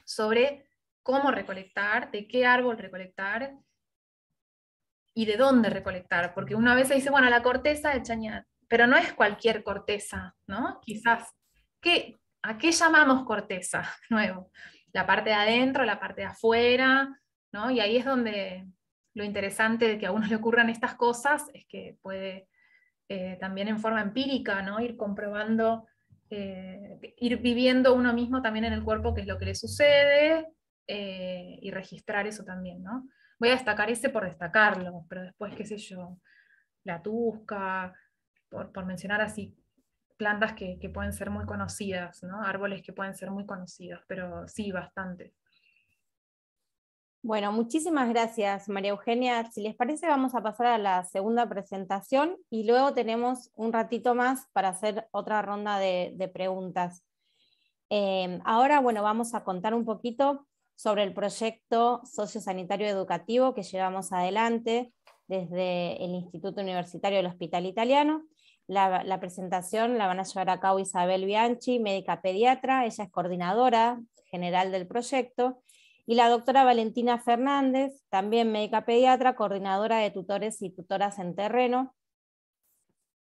sobre cómo recolectar, de qué árbol recolectar y de dónde recolectar, porque una vez se dice, bueno, la corteza de chañar, pero no es cualquier corteza, ¿no? Quizás, ¿a qué llamamos corteza? Nuevo, la parte de adentro, la parte de afuera, ¿no? Y ahí es donde lo interesante de que a uno le ocurran estas cosas es que puede también en forma empírica, ¿no? Ir comprobando, ir viviendo uno mismo también en el cuerpo qué es lo que le sucede, y registrar eso también, ¿no? Voy a destacar ese por destacarlo, pero después, qué sé yo, la tusca, por mencionar así, plantas que pueden ser muy conocidas, ¿no? Árboles que pueden ser muy conocidos, pero sí, bastante. Bueno, muchísimas gracias, María Eugenia. Si les parece, vamos a pasar a la segunda presentación y luego tenemos un ratito más para hacer otra ronda de preguntas. Ahora, bueno, vamos a contar un poquito sobre el proyecto sociosanitario educativo que llevamos adelante desde el Instituto Universitario del Hospital Italiano. La presentación la van a llevar a cabo Isabel Bianchi, médica pediatra, ella es coordinadora general del proyecto, y la doctora Valentina Fernández, también médica pediatra, coordinadora de tutores y tutoras en terreno.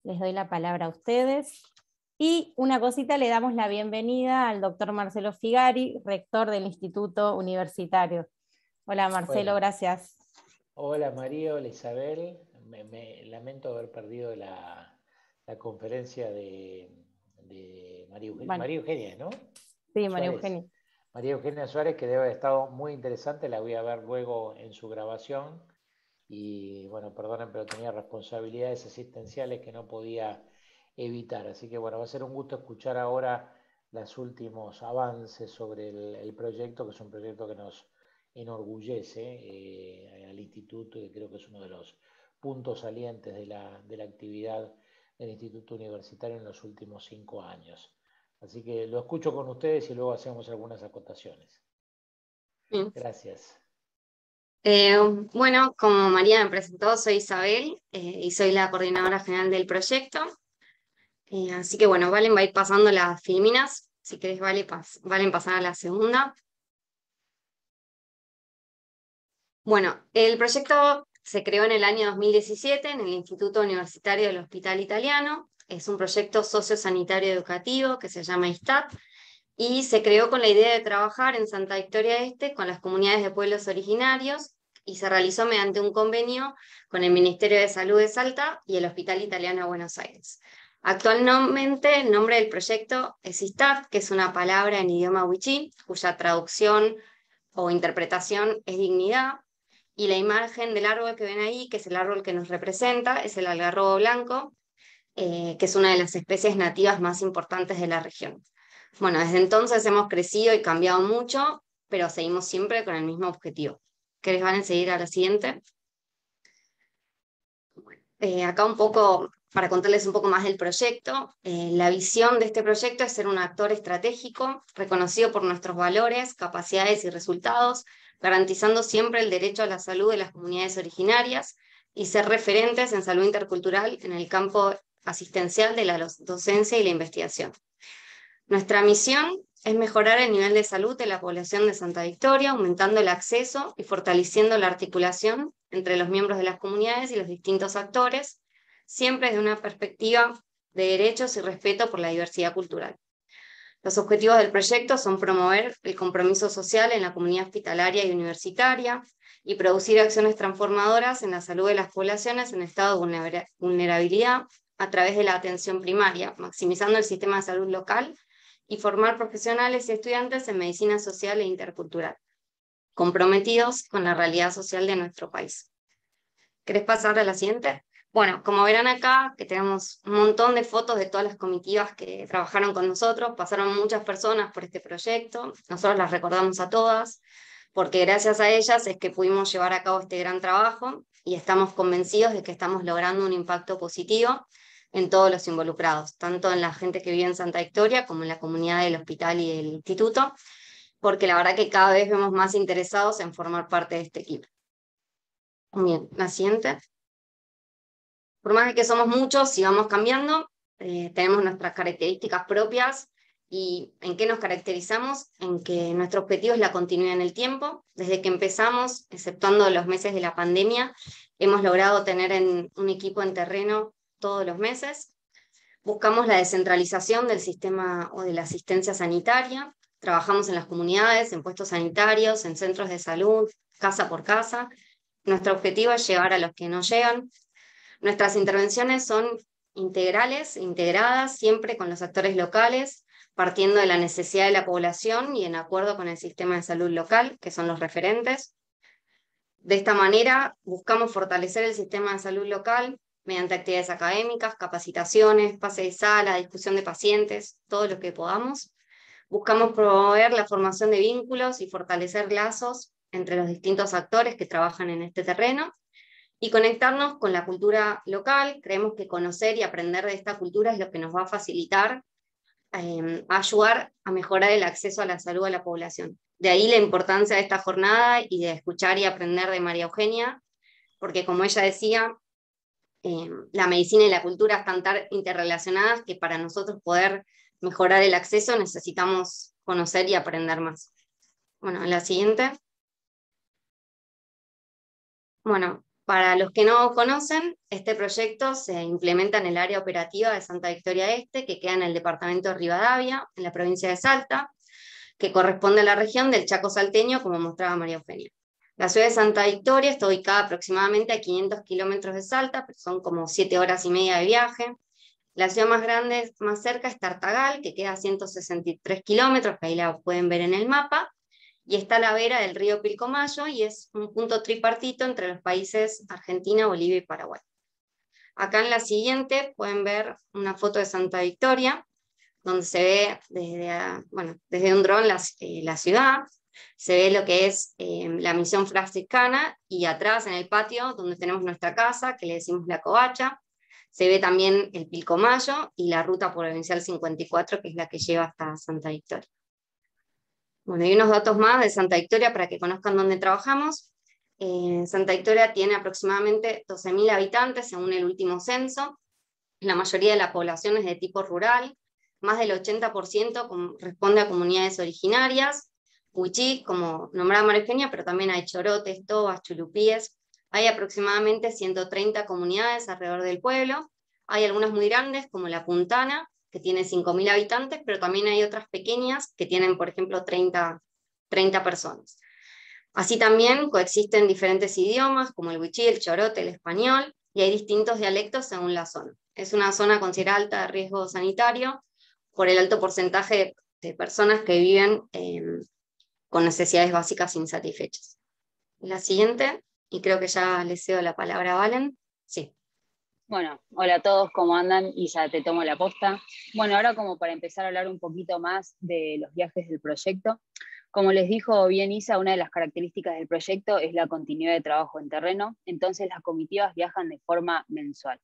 Les doy la palabra a ustedes. Y una cosita, le damos la bienvenida al doctor Marcelo Figari, rector del Instituto Universitario. Hola Marcelo, Bueno, gracias. hola María, hola Isabel. Me lamento haber perdido la conferencia de María Eugenia, ¿no? Sí, María Suárez. Eugenia. María Eugenia Suárez, que debe haber estado muy interesante, la voy a ver luego en su grabación. Y bueno, perdonen, pero tenía responsabilidades asistenciales que no podía evitar. Así que bueno, va a ser un gusto escuchar ahora los últimos avances sobre el proyecto, que es un proyecto que nos enorgullece al instituto, y creo que es uno de los puntos salientes de la actividad del Instituto Universitario en los últimos 5 años. Así que lo escucho con ustedes y luego hacemos algunas acotaciones. Bien. Gracias. Bueno, como María me presentó, soy Isabel y soy la coordinadora general del proyecto. Así que bueno, Valen va a ir pasando las filminas. Si querés, Valen pasar a la segunda. Bueno, el proyecto se creó en el año 2017 en el Instituto Universitario del Hospital Italiano. Es un proyecto sociosanitario educativo que se llama ISTAT y se creó con la idea de trabajar en Santa Victoria Este con las comunidades de pueblos originarios y se realizó mediante un convenio con el Ministerio de Salud de Salta y el Hospital Italiano de Buenos Aires. Actualmente el nombre del proyecto es ISTAT, que es una palabra en idioma wichí, cuya traducción o interpretación es dignidad, y la imagen del árbol que ven ahí, que es el árbol que nos representa, es el algarrobo blanco, que es una de las especies nativas más importantes de la región. Bueno, desde entonces hemos crecido y cambiado mucho, pero seguimos siempre con el mismo objetivo. ¿Querés, Van, seguir a la siguiente? Bueno, acá un poco, para contarles un poco más del proyecto, la visión de este proyecto es ser un actor estratégico, reconocido por nuestros valores, capacidades y resultados, garantizando siempre el derecho a la salud de las comunidades originarias y ser referentes en salud intercultural en el campo asistencial de la docencia y la investigación. Nuestra misión es mejorar el nivel de salud de la población de Santa Victoria, aumentando el acceso y fortaleciendo la articulación entre los miembros de las comunidades y los distintos actores, siempre desde una perspectiva de derechos y respeto por la diversidad cultural. Los objetivos del proyecto son promover el compromiso social en la comunidad hospitalaria y universitaria y producir acciones transformadoras en la salud de las poblaciones en estado de vulnerabilidad a través de la atención primaria, maximizando el sistema de salud local y formar profesionales y estudiantes en medicina social e intercultural, comprometidos con la realidad social de nuestro país. ¿Querés pasar a la siguiente? Bueno, como verán acá, que tenemos un montón de fotos de todas las comitivas que trabajaron con nosotros, pasaron muchas personas por este proyecto, nosotros las recordamos a todas, porque gracias a ellas es que pudimos llevar a cabo este gran trabajo y estamos convencidos de que estamos logrando un impacto positivo en todos los involucrados, tanto en la gente que vive en Santa Victoria como en la comunidad del hospital y del instituto, porque la verdad que cada vez vemos más interesados en formar parte de este equipo. Bien, la siguiente. Por más que somos muchos y vamos cambiando, tenemos nuestras características propias. ¿Y en qué nos caracterizamos? En que nuestro objetivo es la continuidad en el tiempo. Desde que empezamos, exceptuando los meses de la pandemia, hemos logrado tener un equipo en terreno todos los meses. Buscamos la descentralización del sistema o de la asistencia sanitaria. Trabajamos en las comunidades, en puestos sanitarios, en centros de salud, casa por casa. Nuestro objetivo es llegar a los que no llegan. Nuestras intervenciones son integrales, integradas, siempre con los actores locales, partiendo de la necesidad de la población y en acuerdo con el sistema de salud local, que son los referentes. De esta manera, buscamos fortalecer el sistema de salud local mediante actividades académicas, capacitaciones, pase de sala, discusión de pacientes, todo lo que podamos. Buscamos promover la formación de vínculos y fortalecer lazos entre los distintos actores que trabajan en este terreno y conectarnos con la cultura local. Creemos que conocer y aprender de esta cultura es lo que nos va a facilitar ayudar a mejorar el acceso a la salud a la población. De ahí la importancia de esta jornada y de escuchar y aprender de María Eugenia, porque como ella decía, la medicina y la cultura están tan interrelacionadas que para nosotros poder mejorar el acceso necesitamos conocer y aprender más. Bueno, la siguiente. Bueno, para los que no conocen, este proyecto se implementa en el área operativa de Santa Victoria Este, que queda en el departamento de Rivadavia, en la provincia de Salta, que corresponde a la región del Chaco salteño, como mostraba María Eugenia. La ciudad de Santa Victoria está ubicada aproximadamente a 500 kilómetros de Salta, pero son como 7 horas y media de viaje. La ciudad más grande, más cerca, es Tartagal, que queda a 163 kilómetros, que ahí la pueden ver en el mapa, y está a la vera del río Pilcomayo, y es un punto tripartito entre los países Argentina, Bolivia y Paraguay. Acá en la siguiente pueden ver una foto de Santa Victoria, donde se ve desde un dron la ciudad, se ve lo que es la misión franciscana, y atrás en el patio, donde tenemos nuestra casa, que le decimos La Covacha, se ve también el Pilcomayo y la ruta provincial 54, que es la que lleva hasta Santa Victoria. Bueno, y unos datos más de Santa Victoria para que conozcan dónde trabajamos. Santa Victoria tiene aproximadamente 12.000 habitantes según el último censo. La mayoría de la población es de tipo rural. Más del 80% responde a comunidades originarias. Huichí, como nombraba María Eugenia, pero también hay chorotes, tobas, chulupíes. Hay aproximadamente 130 comunidades alrededor del pueblo. Hay algunas muy grandes, como La Puntana, que tiene 5.000 habitantes, pero también hay otras pequeñas que tienen, por ejemplo, 30 personas. Así también coexisten diferentes idiomas, como el huichí, el chorote, el español, y hay distintos dialectos según la zona. Es una zona considerada alta de riesgo sanitario por el alto porcentaje de personas que viven con necesidades básicas insatisfechas. La siguiente, y creo que ya le cedo la palabra a Valen. Sí. Bueno, hola a todos, ¿cómo andan? Isa, te tomo la posta. Bueno, ahora como para empezar a hablar un poquito más de los viajes del proyecto, como les dijo bien Isa, una de las características del proyecto es la continuidad de trabajo en terreno, entonces las comitivas viajan de forma mensual.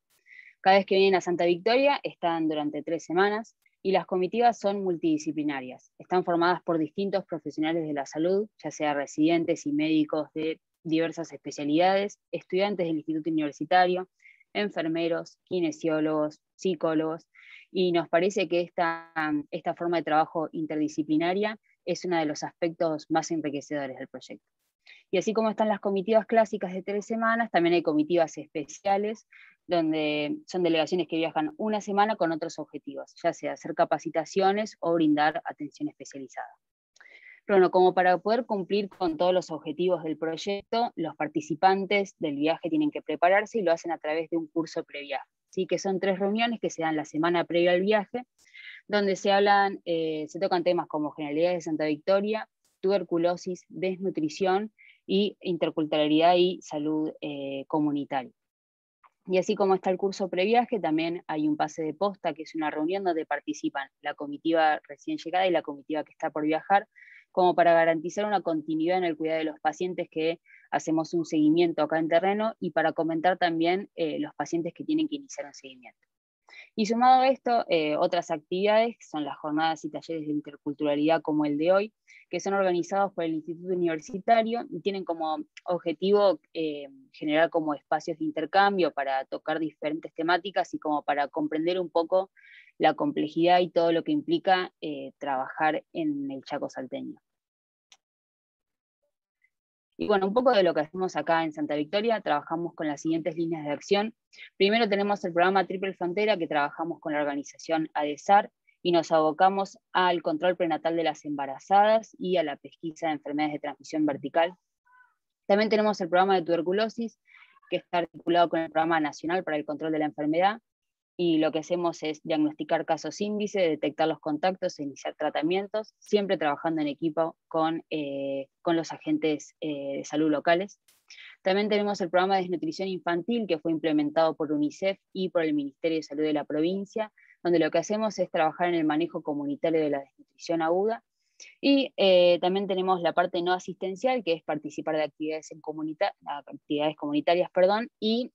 Cada vez que vienen a Santa Victoria están durante 3 semanas y las comitivas son multidisciplinarias. Están formadas por distintos profesionales de la salud, ya sea residentes y médicos de diversas especialidades, estudiantes del instituto universitario, enfermeros, kinesiólogos, psicólogos, y nos parece que esta forma de trabajo interdisciplinaria es uno de los aspectos más enriquecedores del proyecto. Y así como están las comitivas clásicas de 3 semanas, también hay comitivas especiales, donde son delegaciones que viajan 1 semana con otros objetivos, ya sea hacer capacitaciones o brindar atención especializada. Pero bueno, como para poder cumplir con todos los objetivos del proyecto, los participantes del viaje tienen que prepararse y lo hacen a través de un curso previaje, ¿sí? Que son 3 reuniones que se dan la semana previa al viaje, donde se tocan temas como generalidades de Santa Victoria, tuberculosis, desnutrición y interculturalidad y salud comunitaria. Y así como está el curso previaje, también hay un pase de posta, que es una reunión donde participan la comitiva recién llegada y la comitiva que está por viajar, como para garantizar una continuidad en el cuidado de los pacientes que hacemos un seguimiento acá en terreno y para comentar también los pacientes que tienen que iniciar un seguimiento. Y sumado a esto, otras actividades son las jornadas y talleres de interculturalidad como el de hoy, que son organizados por el Instituto Universitario y tienen como objetivo generar como espacios de intercambio para tocar diferentes temáticas y como para comprender un poco la complejidad y todo lo que implica trabajar en el Chaco salteño. Y bueno, un poco de lo que hacemos acá en Santa Victoria, trabajamos con las siguientes líneas de acción. Primero tenemos el programa Triple Frontera, que trabajamos con la organización ADESAR, y nos abocamos al control prenatal de las embarazadas y a la pesquisa de enfermedades de transmisión vertical. También tenemos el programa de tuberculosis, que está articulado con el Programa Nacional para el Control de la Enfermedad, y lo que hacemos es diagnosticar casos índice, detectar los contactos e iniciar tratamientos, siempre trabajando en equipo con los agentes de salud locales. También tenemos el programa de desnutrición infantil, que fue implementado por UNICEF y por el Ministerio de Salud de la provincia, donde lo que hacemos es trabajar en el manejo comunitario de la desnutrición aguda. Y también tenemos la parte no asistencial, que es participar de actividades, actividades comunitarias y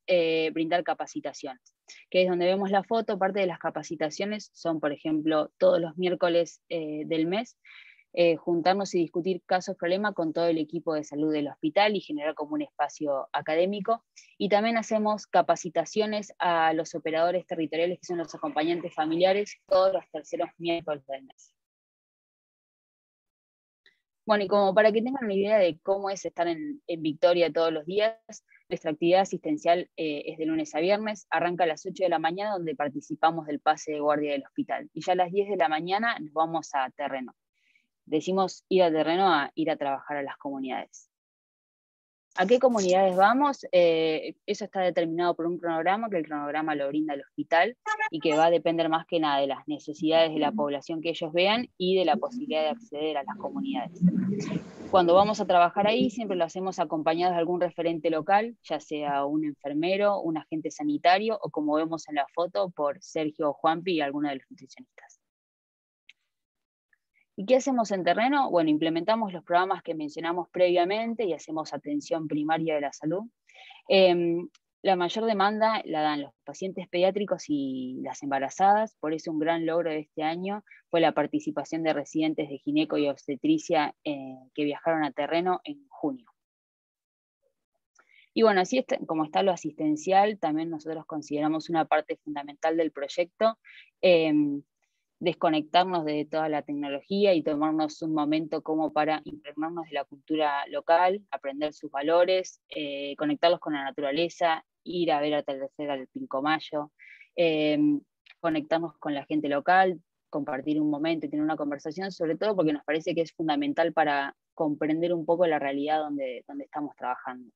brindar capacitaciones, que es donde vemos la foto. Parte de las capacitaciones son, por ejemplo, todos los miércoles del mes, juntarnos y discutir casos problema con todo el equipo de salud del hospital y generar como un espacio académico. Y también hacemos capacitaciones a los operadores territoriales, que son los acompañantes familiares, todos los terceros miércoles del mes. Bueno, y como para que tengan una idea de cómo es estar en Victoria todos los días, nuestra actividad asistencial es de lunes a viernes, arranca a las 8 de la mañana, donde participamos del pase de guardia del hospital, y ya a las 10 de la mañana nos vamos a terreno. Decimos ir a terreno a ir a trabajar a las comunidades. ¿A qué comunidades vamos? Eso está determinado por un cronograma, que el cronograma lo brinda el hospital y que va a depender más que nada de las necesidades de la población que ellos vean y de la posibilidad de acceder a las comunidades. Cuando vamos a trabajar ahí, siempre lo hacemos acompañados de algún referente local, ya sea un enfermero, un agente sanitario o, como vemos en la foto, por Sergio o Juanpi y alguno de los nutricionistas. ¿Y qué hacemos en terreno? Bueno, implementamos los programas que mencionamos previamente y hacemos atención primaria de la salud. La mayor demanda la dan los pacientes pediátricos y las embarazadas, por eso un gran logro de este año fue la participación de residentes de gineco y obstetricia que viajaron a terreno en junio. Y bueno, así como está lo asistencial, también nosotros consideramos una parte fundamental del proyecto desconectarnos de toda la tecnología y tomarnos un momento como para impregnarnos de la cultura local, aprender sus valores, conectarlos con la naturaleza, ir a ver atardecer al Pilcomayo, conectarnos con la gente local, compartir un momento y tener una conversación, sobre todo porque nos parece que es fundamental para comprender un poco la realidad donde estamos trabajando.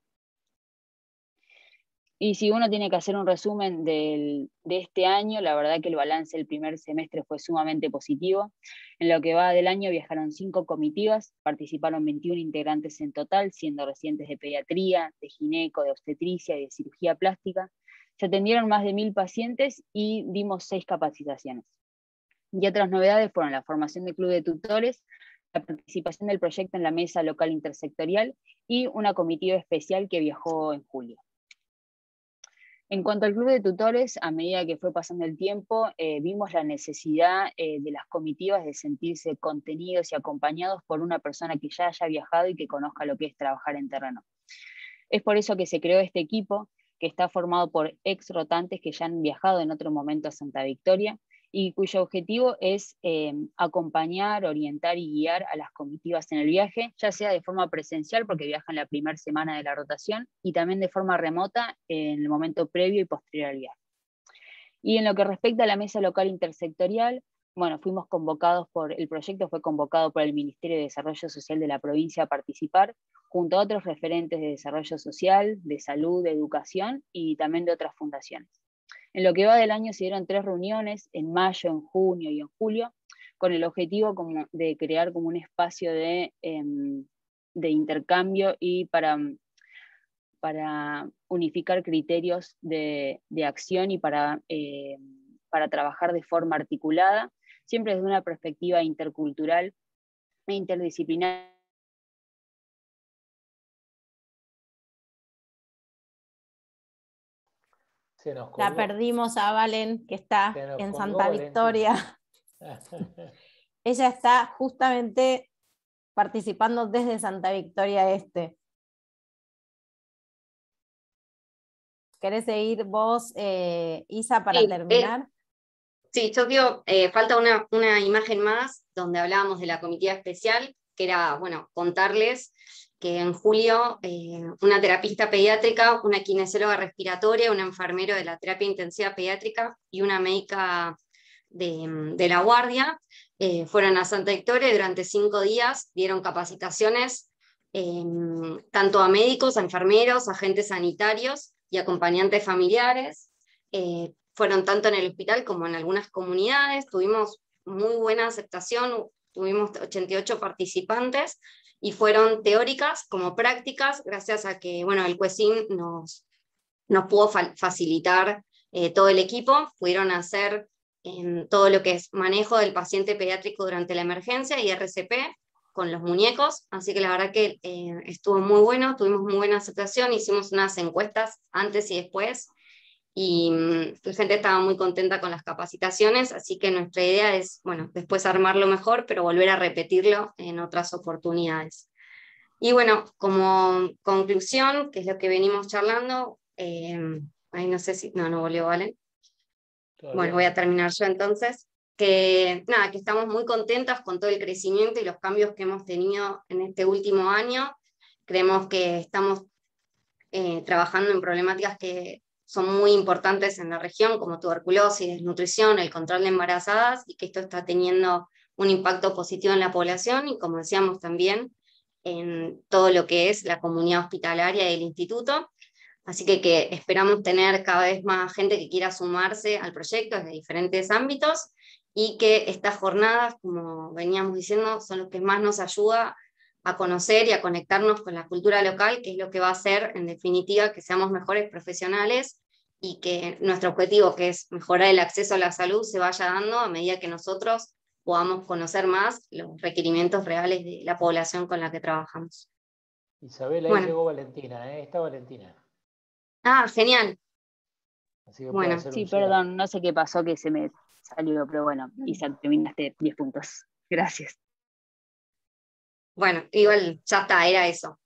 Y si uno tiene que hacer un resumen de este año, la verdad que el balance del primer semestre fue sumamente positivo. En lo que va del año viajaron 5 comitivas, participaron 21 integrantes en total, siendo residentes de pediatría, de gineco, de obstetricia y de cirugía plástica. Se atendieron más de 1000 pacientes y dimos 6 capacitaciones. Y otras novedades fueron la formación del club de tutores, la participación del proyecto en la mesa local intersectorial y una comitiva especial que viajó en julio. En cuanto al club de tutores, a medida que fue pasando el tiempo, vimos la necesidad de las comitivas de sentirse contenidos y acompañados por una persona que ya haya viajado y que conozca lo que es trabajar en terreno. Es por eso que se creó este equipo, que está formado por ex rotantes que ya han viajado en otro momento a Santa Victoria, y cuyo objetivo es acompañar, orientar y guiar a las comitivas en el viaje, ya sea de forma presencial, porque viajan la primera semana de la rotación, y también de forma remota en el momento previo y posterior al viaje. Y en lo que respecta a la mesa local intersectorial, bueno, fuimos convocados el proyecto fue convocado por el Ministerio de Desarrollo Social de la provincia a participar, junto a otros referentes de desarrollo social, de salud, de educación y también de otras fundaciones. En lo que va del año se dieron 3 reuniones, en mayo, en junio y en julio, con el objetivo de crear como un espacio de intercambio y para unificar criterios de acción y para trabajar de forma articulada, siempre desde una perspectiva intercultural e interdisciplinar. La perdimos a Valen, que está en Santa Victoria. Ella está justamente participando desde Santa Victoria Este. ¿Querés seguir vos, Isa, para terminar? Sí, yo digo, falta una imagen más donde hablábamos de la comitiva especial, que era, bueno, contarles que en julio una terapista pediátrica, una kinesióloga respiratoria, un enfermero de la terapia intensiva pediátrica y una médica de la guardia fueron a Santa Victoria y durante 5 días dieron capacitaciones tanto a médicos, a enfermeros, agentes sanitarios y acompañantes familiares. Fueron tanto en el hospital como en algunas comunidades, tuvimos muy buena aceptación, tuvimos 88 participantes y fueron teóricas como prácticas, gracias a que bueno, el CUESIM nos pudo facilitar todo el equipo, pudieron hacer todo lo que es manejo del paciente pediátrico durante la emergencia y RCP con los muñecos, así que la verdad que estuvo muy bueno, tuvimos muy buena aceptación, hicimos unas encuestas antes y después, y la gente estaba muy contenta con las capacitaciones, así que nuestra idea es, bueno, después armarlo mejor, pero volver a repetirlo en otras oportunidades. Y bueno, como conclusión, que es lo que venimos charlando, ahí no sé si, no volvió, ¿vale? Bueno, voy a terminar yo entonces. Que nada, que estamos muy contentas con todo el crecimiento y los cambios que hemos tenido en este último año. Creemos que estamos trabajando en problemáticas que son muy importantes en la región, como tuberculosis, desnutrición, el control de embarazadas, y que esto está teniendo un impacto positivo en la población y, como decíamos, también en todo lo que es la comunidad hospitalaria del instituto. Así que esperamos tener cada vez más gente que quiera sumarse al proyecto desde diferentes ámbitos, y que estas jornadas, como veníamos diciendo, son lo que más nos ayuda a conocer y a conectarnos con la cultura local, que es lo que va a hacer, en definitiva, que seamos mejores profesionales y que nuestro objetivo, que es mejorar el acceso a la salud, se vaya dando a medida que nosotros podamos conocer más los requerimientos reales de la población con la que trabajamos. Isabel, ahí llegó Valentina, está Valentina. Ah, genial. Así que bueno, sí, perdón, no sé qué pasó que se me salió, pero bueno, Isa, terminaste 10 puntos. Gracias. Bueno, igual ya está, era eso.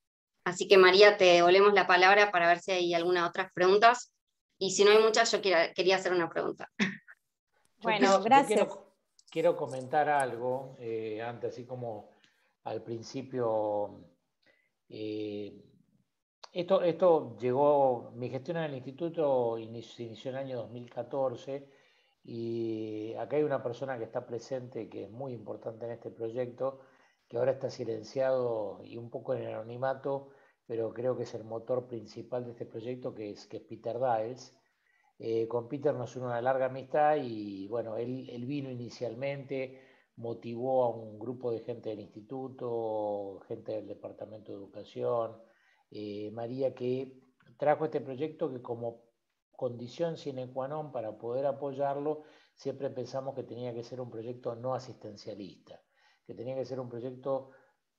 Así que María, te devolvemos la palabra para ver si hay alguna otras preguntas. Y si no hay muchas, yo quería hacer una pregunta. Bueno, gracias. Quiero comentar algo, antes, así como al principio. Esto llegó, mi gestión en el instituto se inició en el año 2014, y acá hay una persona que está presente que es muy importante en este proyecto, que ahora está silenciado y un poco en el anonimato, pero creo que es el motor principal de este proyecto, que es Peter Dials. Con Peter nos une una larga amistad y bueno, él vino inicialmente, motivó a un grupo de gente del instituto, gente del departamento de educación, María, que trajo este proyecto que como condición sine qua non para poder apoyarlo, siempre pensamos que tenía que ser un proyecto no asistencialista, que tenía que ser un proyecto,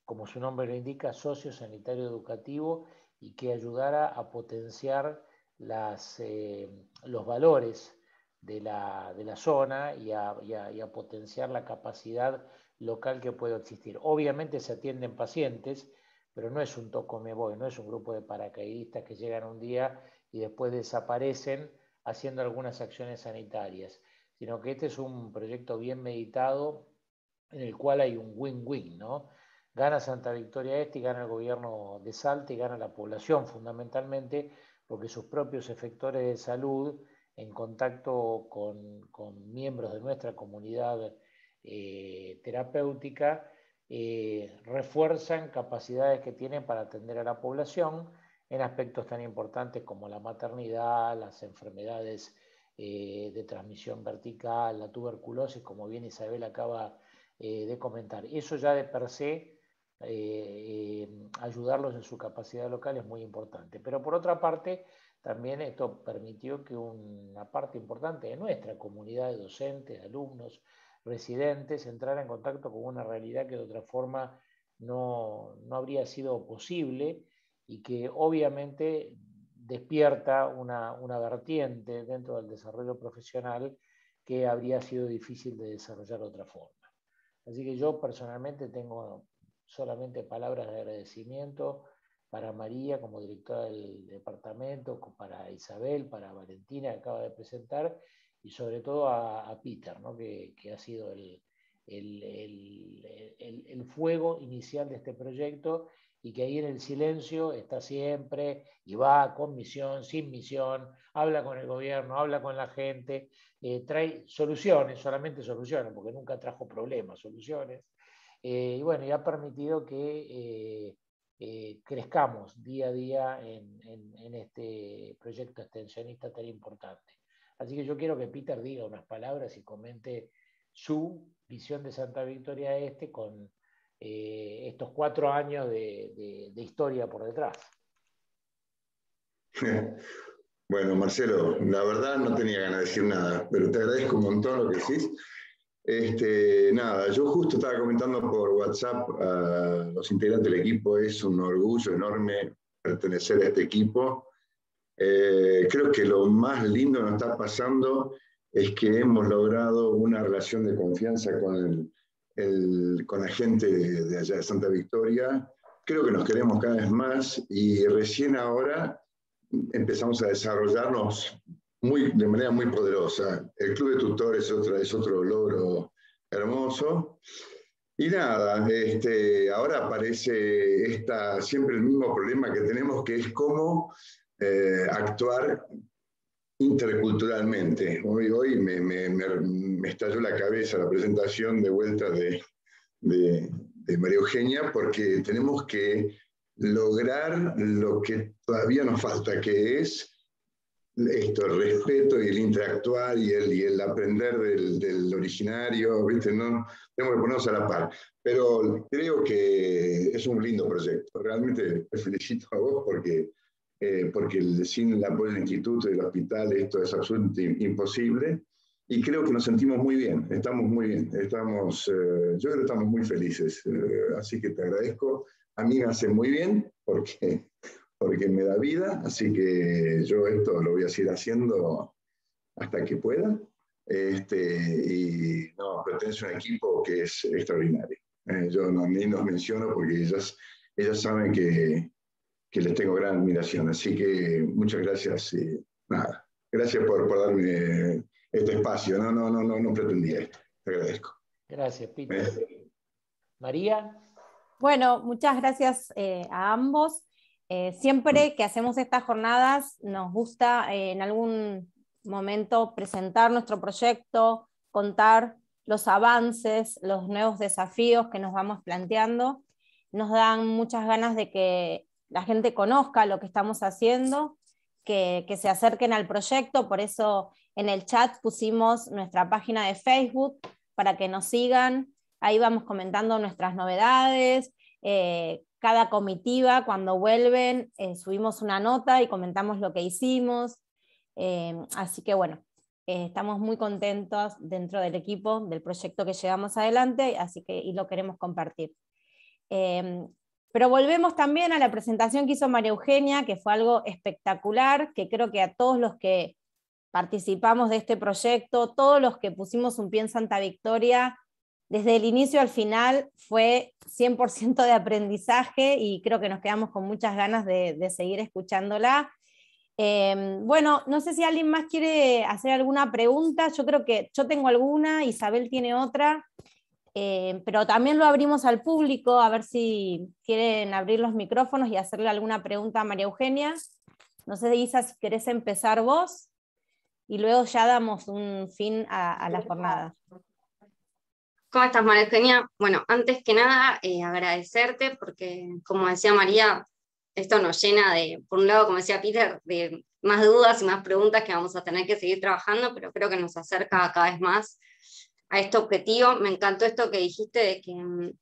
como su nombre lo indica, sociosanitario educativo, y que ayudara a potenciar los valores de la zona y a potenciar la capacidad local que puede existir. Obviamente se atienden pacientes, pero no es un toco me voy, no es un grupo de paracaidistas que llegan un día y después desaparecen haciendo algunas acciones sanitarias, sino que este es un proyecto bien meditado en el cual hay un win-win, ¿no? Gana Santa Victoria Este y gana el gobierno de Salta y gana la población fundamentalmente, porque sus propios efectores de salud, en contacto con miembros de nuestra comunidad terapéutica, refuerzan capacidades que tienen para atender a la población en aspectos tan importantes como la maternidad, las enfermedades de transmisión vertical, la tuberculosis, como bien Isabel acaba de comentar. Eso ya de per se, ayudarlos en su capacidad local es muy importante. Pero por otra parte, también esto permitió que una parte importante de nuestra comunidad de docentes, alumnos, residentes, entrara en contacto con una realidad que de otra forma no habría sido posible, y que obviamente despierta una vertiente dentro del desarrollo profesional que habría sido difícil de desarrollar de otra forma. Así que yo personalmente tengo solamente palabras de agradecimiento para María como directora del departamento, para Isabel, para Valentina que acaba de presentar, y sobre todo a Peter, ¿no? que ha sido el fuego inicial de este proyecto, y que ahí en el silencio está siempre y va con misión, sin misión, habla con el gobierno, habla con la gente, trae soluciones, solamente soluciones, porque nunca trajo problemas, soluciones. Y bueno, y ha permitido que crezcamos día a día en este proyecto extensionista tan importante. Así que yo quiero que Peter diga unas palabras y comente su visión de Santa Victoria Este con estos 4 años de historia por detrás. Bueno, Marcelo, la verdad no tenía ganas de decir nada, pero te agradezco un montón lo que decís. Nada, yo justo estaba comentando por WhatsApp a los integrantes del equipo, es un orgullo enorme pertenecer a este equipo. Creo que lo más lindo que nos está pasando es que hemos logrado una relación de confianza con la gente de allá de Santa Victoria. Creo que nos queremos cada vez más y recién ahora empezamos a desarrollarnos de manera muy poderosa. El Club de Tutores es otro logro hermoso. Y nada, ahora aparece siempre el mismo problema que tenemos, que es cómo actuar interculturalmente. Hoy me estalló la cabeza la presentación de vuelta de María Eugenia, porque tenemos que lograr lo que todavía nos falta, que es esto, el respeto y el interactuar y el aprender del originario, ¿viste? No, tenemos que ponernos a la par. Pero creo que es un lindo proyecto. Realmente te felicito a vos porque sin el apoyo del instituto y del hospital esto es absolutamente imposible. Y creo que nos sentimos muy bien, estamos muy bien. Yo creo que estamos muy felices. Así que te agradezco. A mí me hace muy bien porque me da vida, así que yo esto lo voy a seguir haciendo hasta que pueda. Y no, pertenece a un equipo que es extraordinario. Yo ni nos menciono porque ellas saben que les tengo gran admiración. Así que muchas gracias. Y nada, gracias por darme este espacio. No pretendía esto. Te agradezco. Gracias, Peter. María. Bueno, muchas gracias a ambos. Siempre que hacemos estas jornadas nos gusta en algún momento presentar nuestro proyecto, contar los avances, los nuevos desafíos que nos vamos planteando. Nos dan muchas ganas de que la gente conozca lo que estamos haciendo, que se acerquen al proyecto. Por eso en el chat pusimos nuestra página de Facebook para que nos sigan. Ahí vamos comentando nuestras novedades. Cada comitiva, cuando vuelven, subimos una nota y comentamos lo que hicimos. Así que bueno, estamos muy contentos dentro del equipo, del proyecto que llevamos adelante, y lo queremos compartir. Pero volvemos también a la presentación que hizo María Eugenia, que fue algo espectacular, que creo que a todos los que participamos de este proyecto, todos los que pusimos un pie en Santa Victoria, desde el inicio al final fue 100% de aprendizaje, y creo que nos quedamos con muchas ganas de seguir escuchándola. Bueno, no sé si alguien más quiere hacer alguna pregunta. Yo creo que yo tengo alguna, Isabel tiene otra, pero también lo abrimos al público, a ver si quieren abrir los micrófonos y hacerle alguna pregunta a María Eugenia. No sé, Isa, si querés empezar vos, y luego ya damos un fin a la jornada. ¿Cómo estás, María Eugenia? Bueno, antes que nada, agradecerte, porque como decía María, esto nos llena de, por un lado, como decía Peter, de más dudas y más preguntas que vamos a tener que seguir trabajando, pero creo que nos acerca cada vez más a este objetivo. Me encantó esto que dijiste de que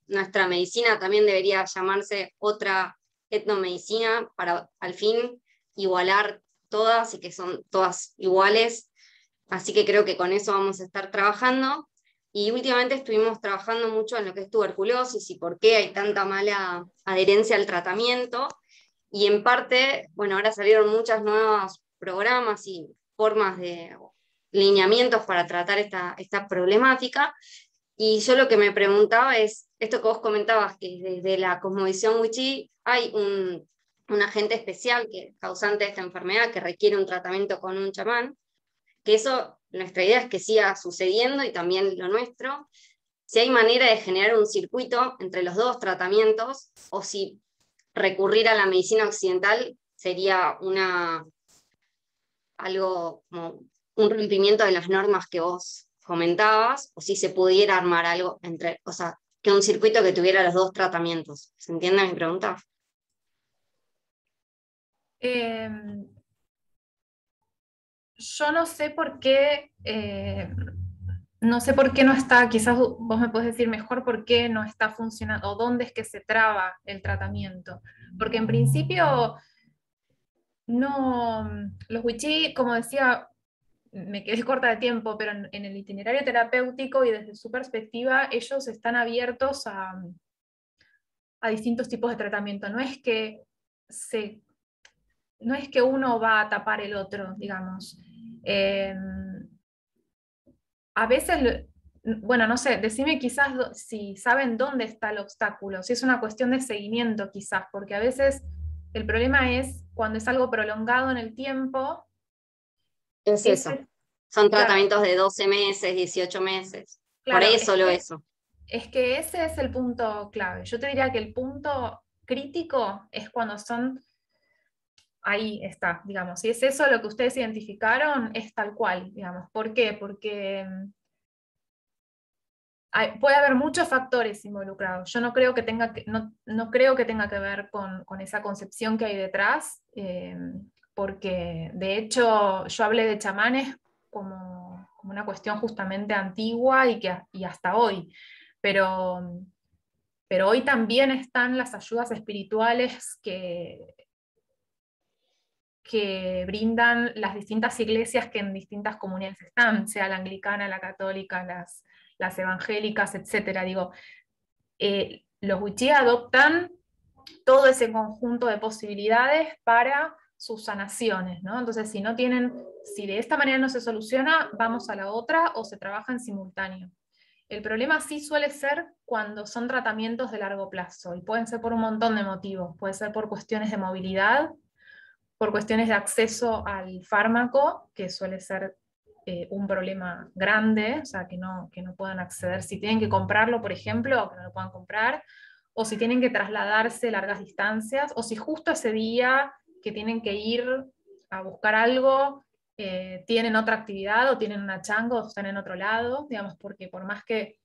nuestra medicina también debería llamarse otra etnomedicina, para al fin igualar todas y que son todas iguales. Así que creo que con eso vamos a estar trabajando. Y últimamente estuvimos trabajando mucho en lo que es tuberculosis y por qué hay tanta mala adherencia al tratamiento. y en parte, bueno, ahora salieron muchos nuevos programas y formas de lineamientos para tratar esta problemática, y yo lo que me preguntaba es, esto que vos comentabas, que desde la cosmovisión wichí hay un agente especial que causante de esta enfermedad que requiere un tratamiento con un chamán, que eso, nuestra idea es que siga sucediendo y también lo nuestro, si hay manera de generar un circuito entre los dos tratamientos, o si recurrir a la medicina occidental sería algo como un rompimiento de las normas que vos comentabas, o si se pudiera armar algo entre, o sea, que un circuito que tuviera los dos tratamientos. ¿Se entiende mi pregunta? Yo no sé por qué, no sé por qué no está, quizás vos me podés decir mejor por qué no está funcionando, o dónde es que se traba el tratamiento. Porque en principio, no, los wichí, como decía, me quedé corta de tiempo, pero en el itinerario terapéutico y desde su perspectiva, ellos están abiertos a distintos tipos de tratamiento. No es que uno va a tapar el otro, digamos. A veces, bueno, no sé, decime quizás si saben dónde está el obstáculo, si es una cuestión de seguimiento quizás, porque a veces el problema es cuando es algo prolongado en el tiempo. Es eso. Son tratamientos de 12 meses, 18 meses. Claro, por ahí solo eso. Es que ese es el punto clave. Yo te diría que el punto crítico es cuando son... Ahí está, digamos. Si es eso lo que ustedes identificaron, es tal cual, digamos. ¿Por qué? Porque puede haber muchos factores involucrados. Yo no creo que tenga que, no creo que tenga que ver con esa concepción que hay detrás, porque de hecho yo hablé de chamanes como una cuestión justamente antigua y hasta hoy. Pero hoy también están las ayudas espirituales que brindan las distintas iglesias que en distintas comunidades están, sea la anglicana, la católica, las evangélicas, etc. Digo, los wichí adoptan todo ese conjunto de posibilidades para sus sanaciones, ¿no? Entonces, si de esta manera no se soluciona, vamos a la otra o se trabaja en simultáneo. El problema sí suele ser cuando son tratamientos de largo plazo, y pueden ser por un montón de motivos. Puede ser por cuestiones de movilidad, por cuestiones de acceso al fármaco, que suele ser un problema grande, o sea, que no puedan acceder, si tienen que comprarlo, por ejemplo, o que no lo puedan comprar, o si tienen que trasladarse largas distancias, o si justo ese día que tienen que ir a buscar algo, tienen otra actividad, o tienen una changa, o están en otro lado, digamos, porque por más que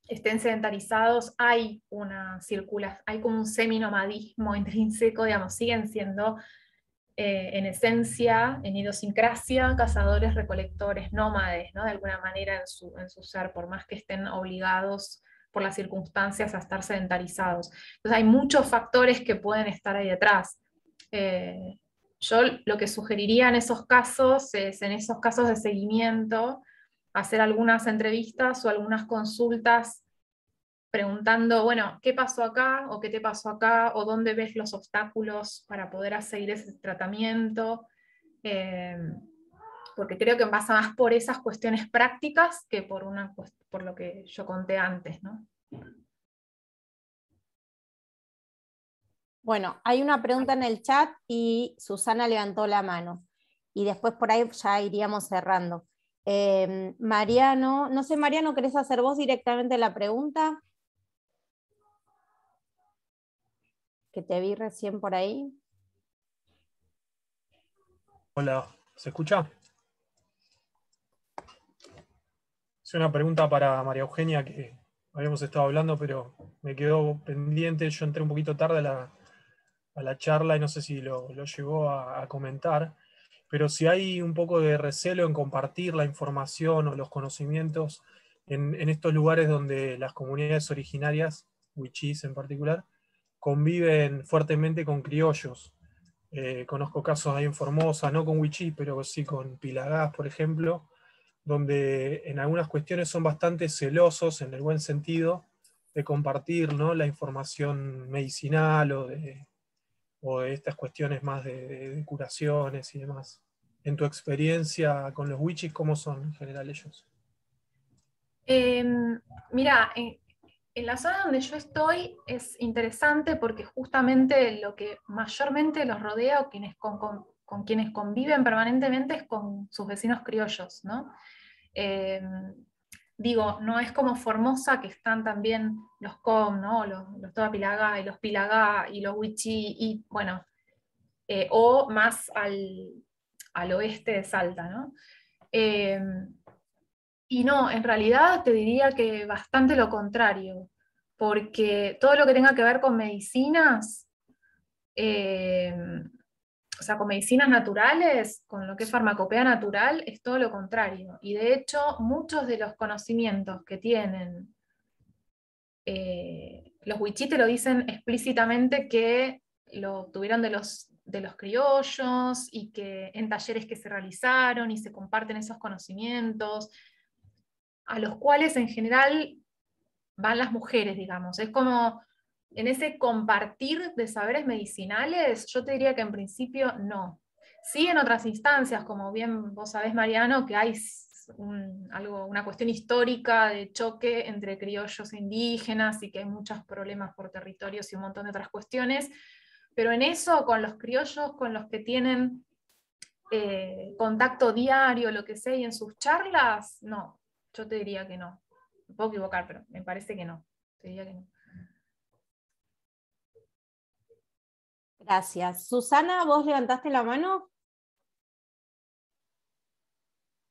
estén sedentarizados, hay como un seminomadismo intrínseco, digamos, siguen siendo en esencia, en idiosincrasia, cazadores, recolectores, nómades, ¿no? De alguna manera en su ser, por más que estén obligados por las circunstancias a estar sedentarizados. Entonces hay muchos factores que pueden estar ahí detrás. Yo lo que sugeriría en esos casos es, en esos casos de seguimiento, hacer algunas entrevistas o algunas consultas preguntando, bueno, ¿qué pasó acá? ¿O qué te pasó acá? ¿O dónde ves los obstáculos para poder seguir ese tratamiento? Porque creo que pasa más por esas cuestiones prácticas que por lo que yo conté antes, ¿no? Bueno, hay una pregunta en el chat y Susana levantó la mano. Y después por ahí ya iríamos cerrando. Mariano, no sé, Mariano, ¿querés hacer vos directamente la pregunta? Que te vi recién por ahí. Hola, ¿se escucha? Es una pregunta para María Eugenia que habíamos estado hablando, pero me quedó pendiente. Yo entré un poquito tarde a la charla y no sé si lo llegó a comentar, pero si hay un poco de recelo en compartir la información o los conocimientos en estos lugares donde las comunidades originarias, wichís en particular, conviven fuertemente con criollos. Conozco casos ahí en Formosa, no con wichí, pero sí con pilagás, por ejemplo, donde en algunas cuestiones son bastante celosos, en el buen sentido, de compartir, ¿no?, la información medicinal o o de estas cuestiones más de curaciones y demás. En tu experiencia con los wichis, ¿cómo son en general ellos? Mira, en la zona donde yo estoy es interesante porque justamente lo que mayormente los rodea o con quienes conviven permanentemente es con sus vecinos criollos, ¿no? Digo, no es como Formosa, que están también los Com, ¿no? Los Toba Pilagá y los Pilagá y los Wichí, y bueno, o más al oeste de Salta, ¿no? Y no, en realidad te diría que bastante lo contrario, porque todo lo que tenga que ver con medicinas, o sea, con medicinas naturales, con lo que es farmacopea natural, es todo lo contrario. Y de hecho, muchos de los conocimientos que tienen, los wichí te lo dicen explícitamente que lo obtuvieron de los criollos y que en talleres que se realizaron y se comparten esos conocimientos, a los cuales en general van las mujeres, digamos. Es como en ese compartir de saberes medicinales, yo te diría que en principio no. Sí, en otras instancias, como bien vos sabés, Mariano, que hay una cuestión histórica de choque entre criollos e indígenas y que hay muchos problemas por territorios y un montón de otras cuestiones, pero en eso, con los criollos con los que tienen contacto diario, lo que sea, y en sus charlas, no, yo te diría que no. Me puedo equivocar, pero me parece que no. Te diría que no. Gracias. Susana, ¿vos levantaste la mano?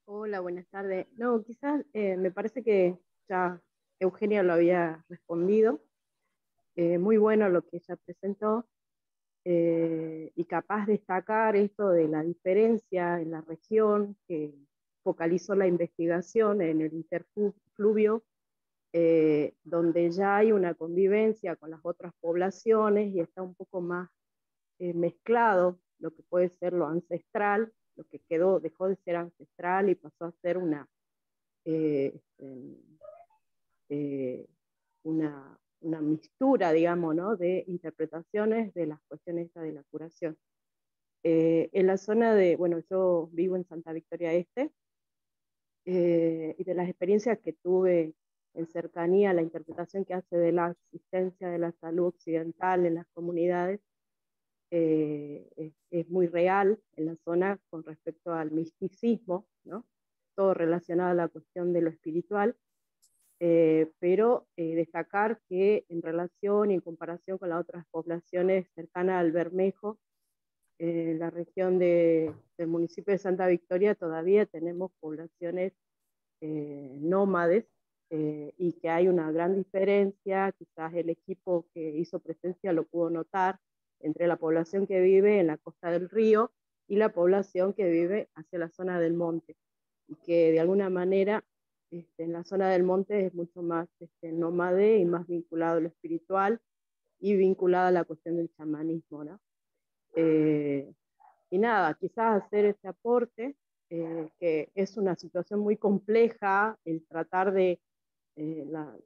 Hola, buenas tardes. No, quizás me parece que ya Eugenia lo había respondido. Muy bueno lo que ella presentó y capaz de destacar esto de la diferencia en la región que focalizó la investigación en el interfluvio, donde ya hay una convivencia con las otras poblaciones y está un poco más mezclado lo que puede ser lo ancestral, lo que dejó de ser ancestral y pasó a ser una mixtura, digamos, ¿no? De interpretaciones de las cuestiones de la curación. En la zona bueno, yo vivo en Santa Victoria Este, y de las experiencias que tuve en cercanía a la interpretación que hace de la asistencia de la salud occidental en las comunidades, es muy real en la zona con respecto al misticismo, ¿no? Todo relacionado a la cuestión de lo espiritual, pero destacar que en relación y en comparación con las otras poblaciones cercanas al Bermejo, en la región del municipio de Santa Victoria todavía tenemos poblaciones nómades, y que hay una gran diferencia, quizás el equipo que hizo presencia lo pudo notar, entre la población que vive en la costa del río y la población que vive hacia la zona del monte, y que de alguna manera en la zona del monte es mucho más nómade y más vinculado a lo espiritual y vinculado a la cuestión del chamanismo, ¿no? Y nada, quizás hacer este aporte, que es una situación muy compleja, el tratar de,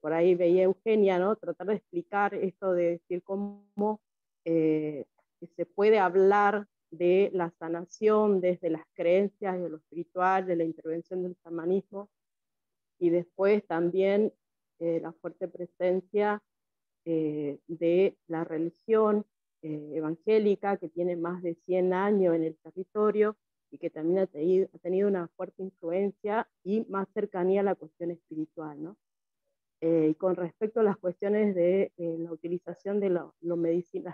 por ahí veía Eugenia, ¿no? Tratar de explicar esto de decir cómo se puede hablar de la sanación desde las creencias, de lo espiritual, de la intervención del chamanismo, y después también la fuerte presencia de la religión evangélica, que tiene más de 100 años en el territorio y que también ha tenido una fuerte influencia y más cercanía a la cuestión espiritual, ¿no? Y con respecto a las cuestiones de la utilización de las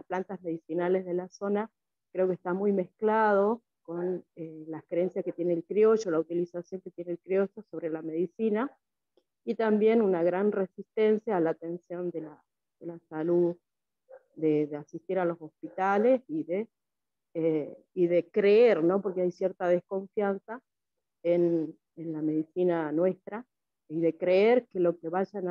plantas medicinales de la zona, creo que está muy mezclado con las creencias que tiene el criollo, la utilización que tiene el criollo sobre la medicina, y también una gran resistencia a la atención de la salud, de asistir a los hospitales y de creer, ¿no? Porque hay cierta desconfianza en la medicina nuestra, y de creer que lo que vayan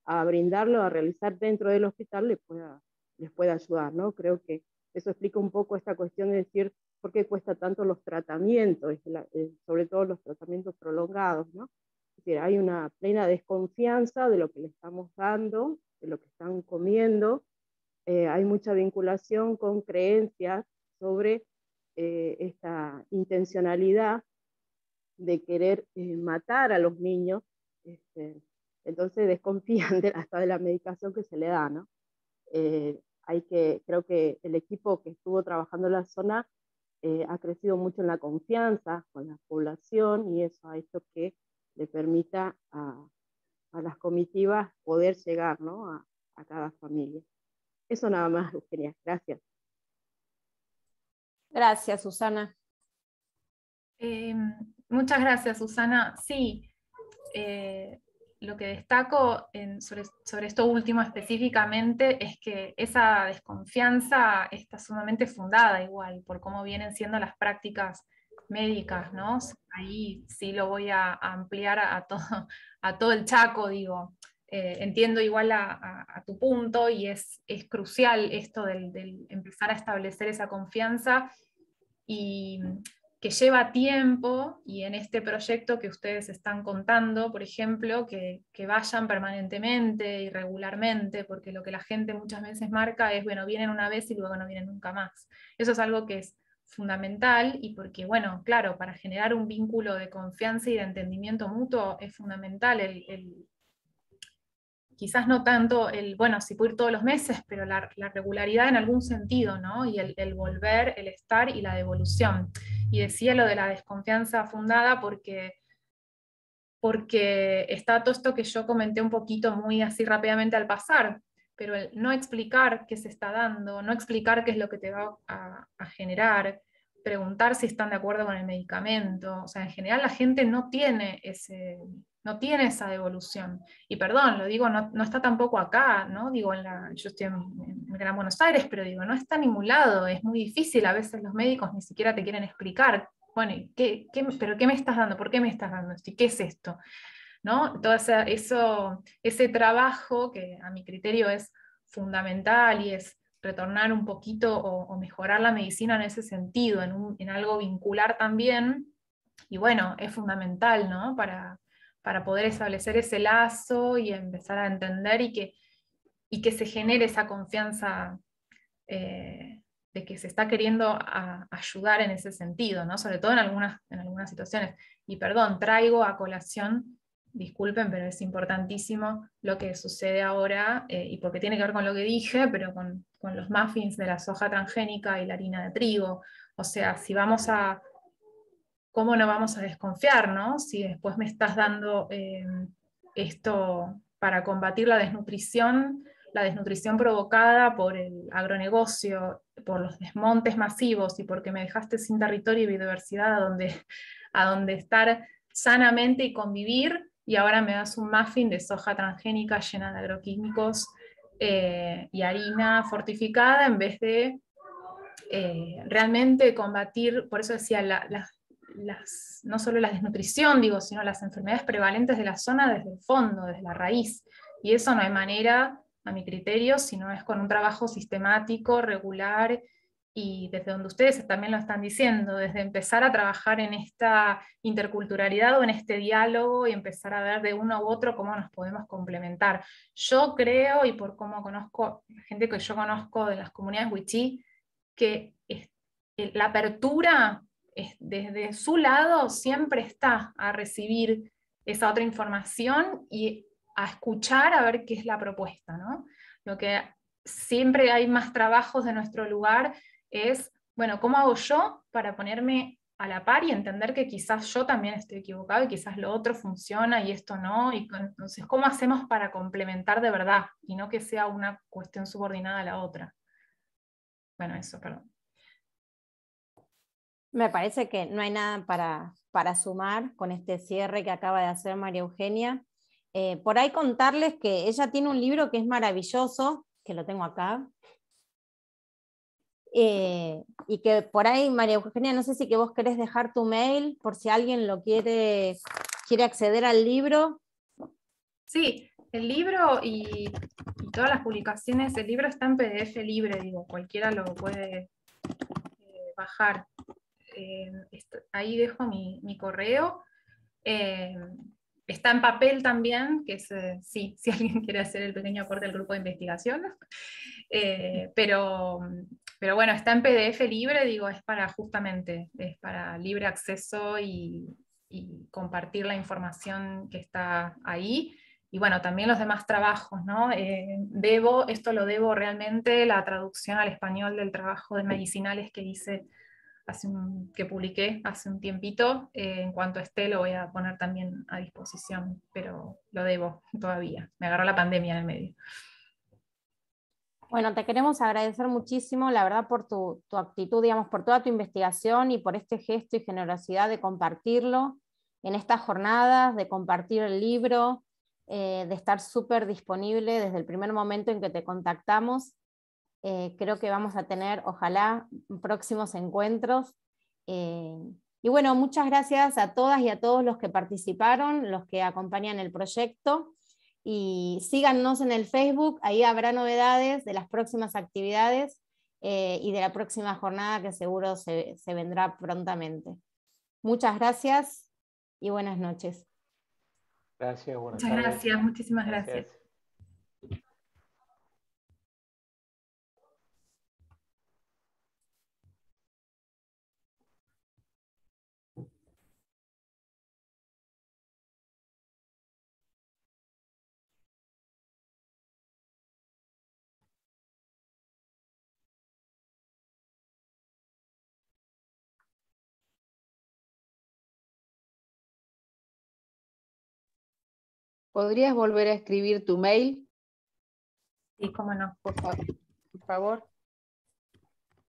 a brindarlo, a realizar dentro del hospital les pueda ayudar, ¿no? Creo que eso explica un poco esta cuestión de decir por qué cuesta tanto los tratamientos, sobre todo los tratamientos prolongados, ¿no? Es decir, hay una plena desconfianza de lo que le estamos dando, de lo que están comiendo, hay mucha vinculación con creencias sobre esta intencionalidad de querer matar a los niños, entonces desconfían hasta de la medicación que se le da, ¿no? Creo que el equipo que estuvo trabajando en la zona ha crecido mucho en la confianza con la población, y eso ha hecho que le permita a las comitivas poder llegar, ¿no?, a cada familia. Eso nada más, Eugenia. Gracias. Gracias, Susana. Muchas gracias, Susana. Sí, lo que destaco sobre esto último específicamente es que esa desconfianza está sumamente fundada igual por cómo vienen siendo las prácticas médicas, ¿no? Ahí sí lo voy a ampliar a todo el Chaco, digo. Entiendo igual a tu punto, y es crucial esto del empezar a establecer esa confianza, y que lleva tiempo, y en este proyecto que ustedes están contando, por ejemplo, que vayan permanentemente y regularmente, porque lo que la gente muchas veces marca es, bueno, vienen una vez y luego no vienen nunca más. Eso es algo que es fundamental, y porque, bueno, claro, para generar un vínculo de confianza y de entendimiento mutuo es fundamental quizás no tanto bueno, si puedo ir todos los meses, pero la regularidad en algún sentido, ¿no? Y el volver, el estar y la devolución. Y decía lo de la desconfianza fundada porque está todo esto que yo comenté un poquito muy así rápidamente al pasar, pero el no explicar qué se está dando, no explicar qué es lo que te va a generar, preguntar si están de acuerdo con el medicamento, o sea, en general la gente no tiene esa devolución. Y perdón, lo digo, no está tampoco acá, ¿no? Digo, yo estoy en Gran Buenos Aires, pero digo, no está en ningún lado, es muy difícil, a veces los médicos ni siquiera te quieren explicar, bueno, ¿pero qué me estás dando? ¿Por qué me estás dando esto? ¿Y qué es esto? ¿No? Todo ese trabajo que a mi criterio es fundamental, y es retornar un poquito o mejorar la medicina en ese sentido, en algo vincular también, y bueno, es fundamental, ¿no? Para poder establecer ese lazo y empezar a entender, y que se genere esa confianza de que se está queriendo ayudar en ese sentido, ¿no? Sobre todo en algunas situaciones. Y perdón, traigo a colación, disculpen, pero es importantísimo lo que sucede ahora, y porque tiene que ver con lo que dije, pero con los muffins de la soja transgénica y la harina de trigo. O sea, ¿cómo no vamos a desconfiar, ¿no? Si después me estás dando esto para combatir la desnutrición provocada por el agronegocio, por los desmontes masivos, y porque me dejaste sin territorio y biodiversidad a donde estar sanamente y convivir, y ahora me das un muffin de soja transgénica llena de agroquímicos y harina fortificada, en vez de realmente combatir, por eso decía, no solo la desnutrición, digo, sino las enfermedades prevalentes de la zona desde el fondo, desde la raíz. Y eso no hay manera, a mi criterio, si no es con un trabajo sistemático, regular, y desde donde ustedes también lo están diciendo, desde empezar a trabajar en esta interculturalidad o en este diálogo, y empezar a ver de uno u otro cómo nos podemos complementar. Yo creo, y por cómo conozco la gente que yo conozco de las comunidades wichí, que la apertura desde su lado siempre está a recibir esa otra información y a escuchar a ver qué es la propuesta, ¿no? Lo que siempre hay más trabajos de nuestro lugar es, bueno, ¿cómo hago yo para ponerme a la par y entender que quizás yo también estoy equivocado y quizás lo otro funciona y esto no? Y entonces, ¿cómo hacemos para complementar de verdad y no que sea una cuestión subordinada a la otra? Bueno, eso, perdón. Me parece que no hay nada para sumar con este cierre que acaba de hacer María Eugenia. Por ahí contarles que ella tiene un libro que es maravilloso, que lo tengo acá, y que por ahí, María Eugenia, no sé si que vos querés dejar tu mail por si alguien lo quiere acceder al libro. Sí, el libro y todas las publicaciones, el libro está en PDF libre, digo, cualquiera lo puede bajar. Ahí dejo mi correo. Está en papel también, que es, sí, si alguien quiere hacer el pequeño aporte del grupo de investigación. Pero bueno, está en PDF libre, digo, es para libre acceso y compartir la información que está ahí. Y bueno, también los demás trabajos, ¿no? Esto lo debo realmente, la traducción al español del trabajo de medicinales que hice que publiqué hace un tiempito. En cuanto esté lo voy a poner también a disposición, pero lo debo todavía. Me agarró la pandemia en el medio. Bueno, te queremos agradecer muchísimo, la verdad, por tu actitud, digamos, por toda tu investigación y por este gesto y generosidad de compartirlo en estas jornadas, de compartir el libro, de estar súper disponible desde el primer momento en que te contactamos. Creo que vamos a tener, ojalá, próximos encuentros. Y bueno, muchas gracias a todas y a todos los que participaron, los que acompañan el proyecto. Y síganos en el Facebook, ahí habrá novedades de las próximas actividades y de la próxima jornada que seguro se vendrá prontamente. Muchas gracias y buenas noches. Gracias, buenas tardes. Muchas gracias, muchísimas gracias. ¿Podrías volver a escribir tu mail? Sí, cómo no. Por favor.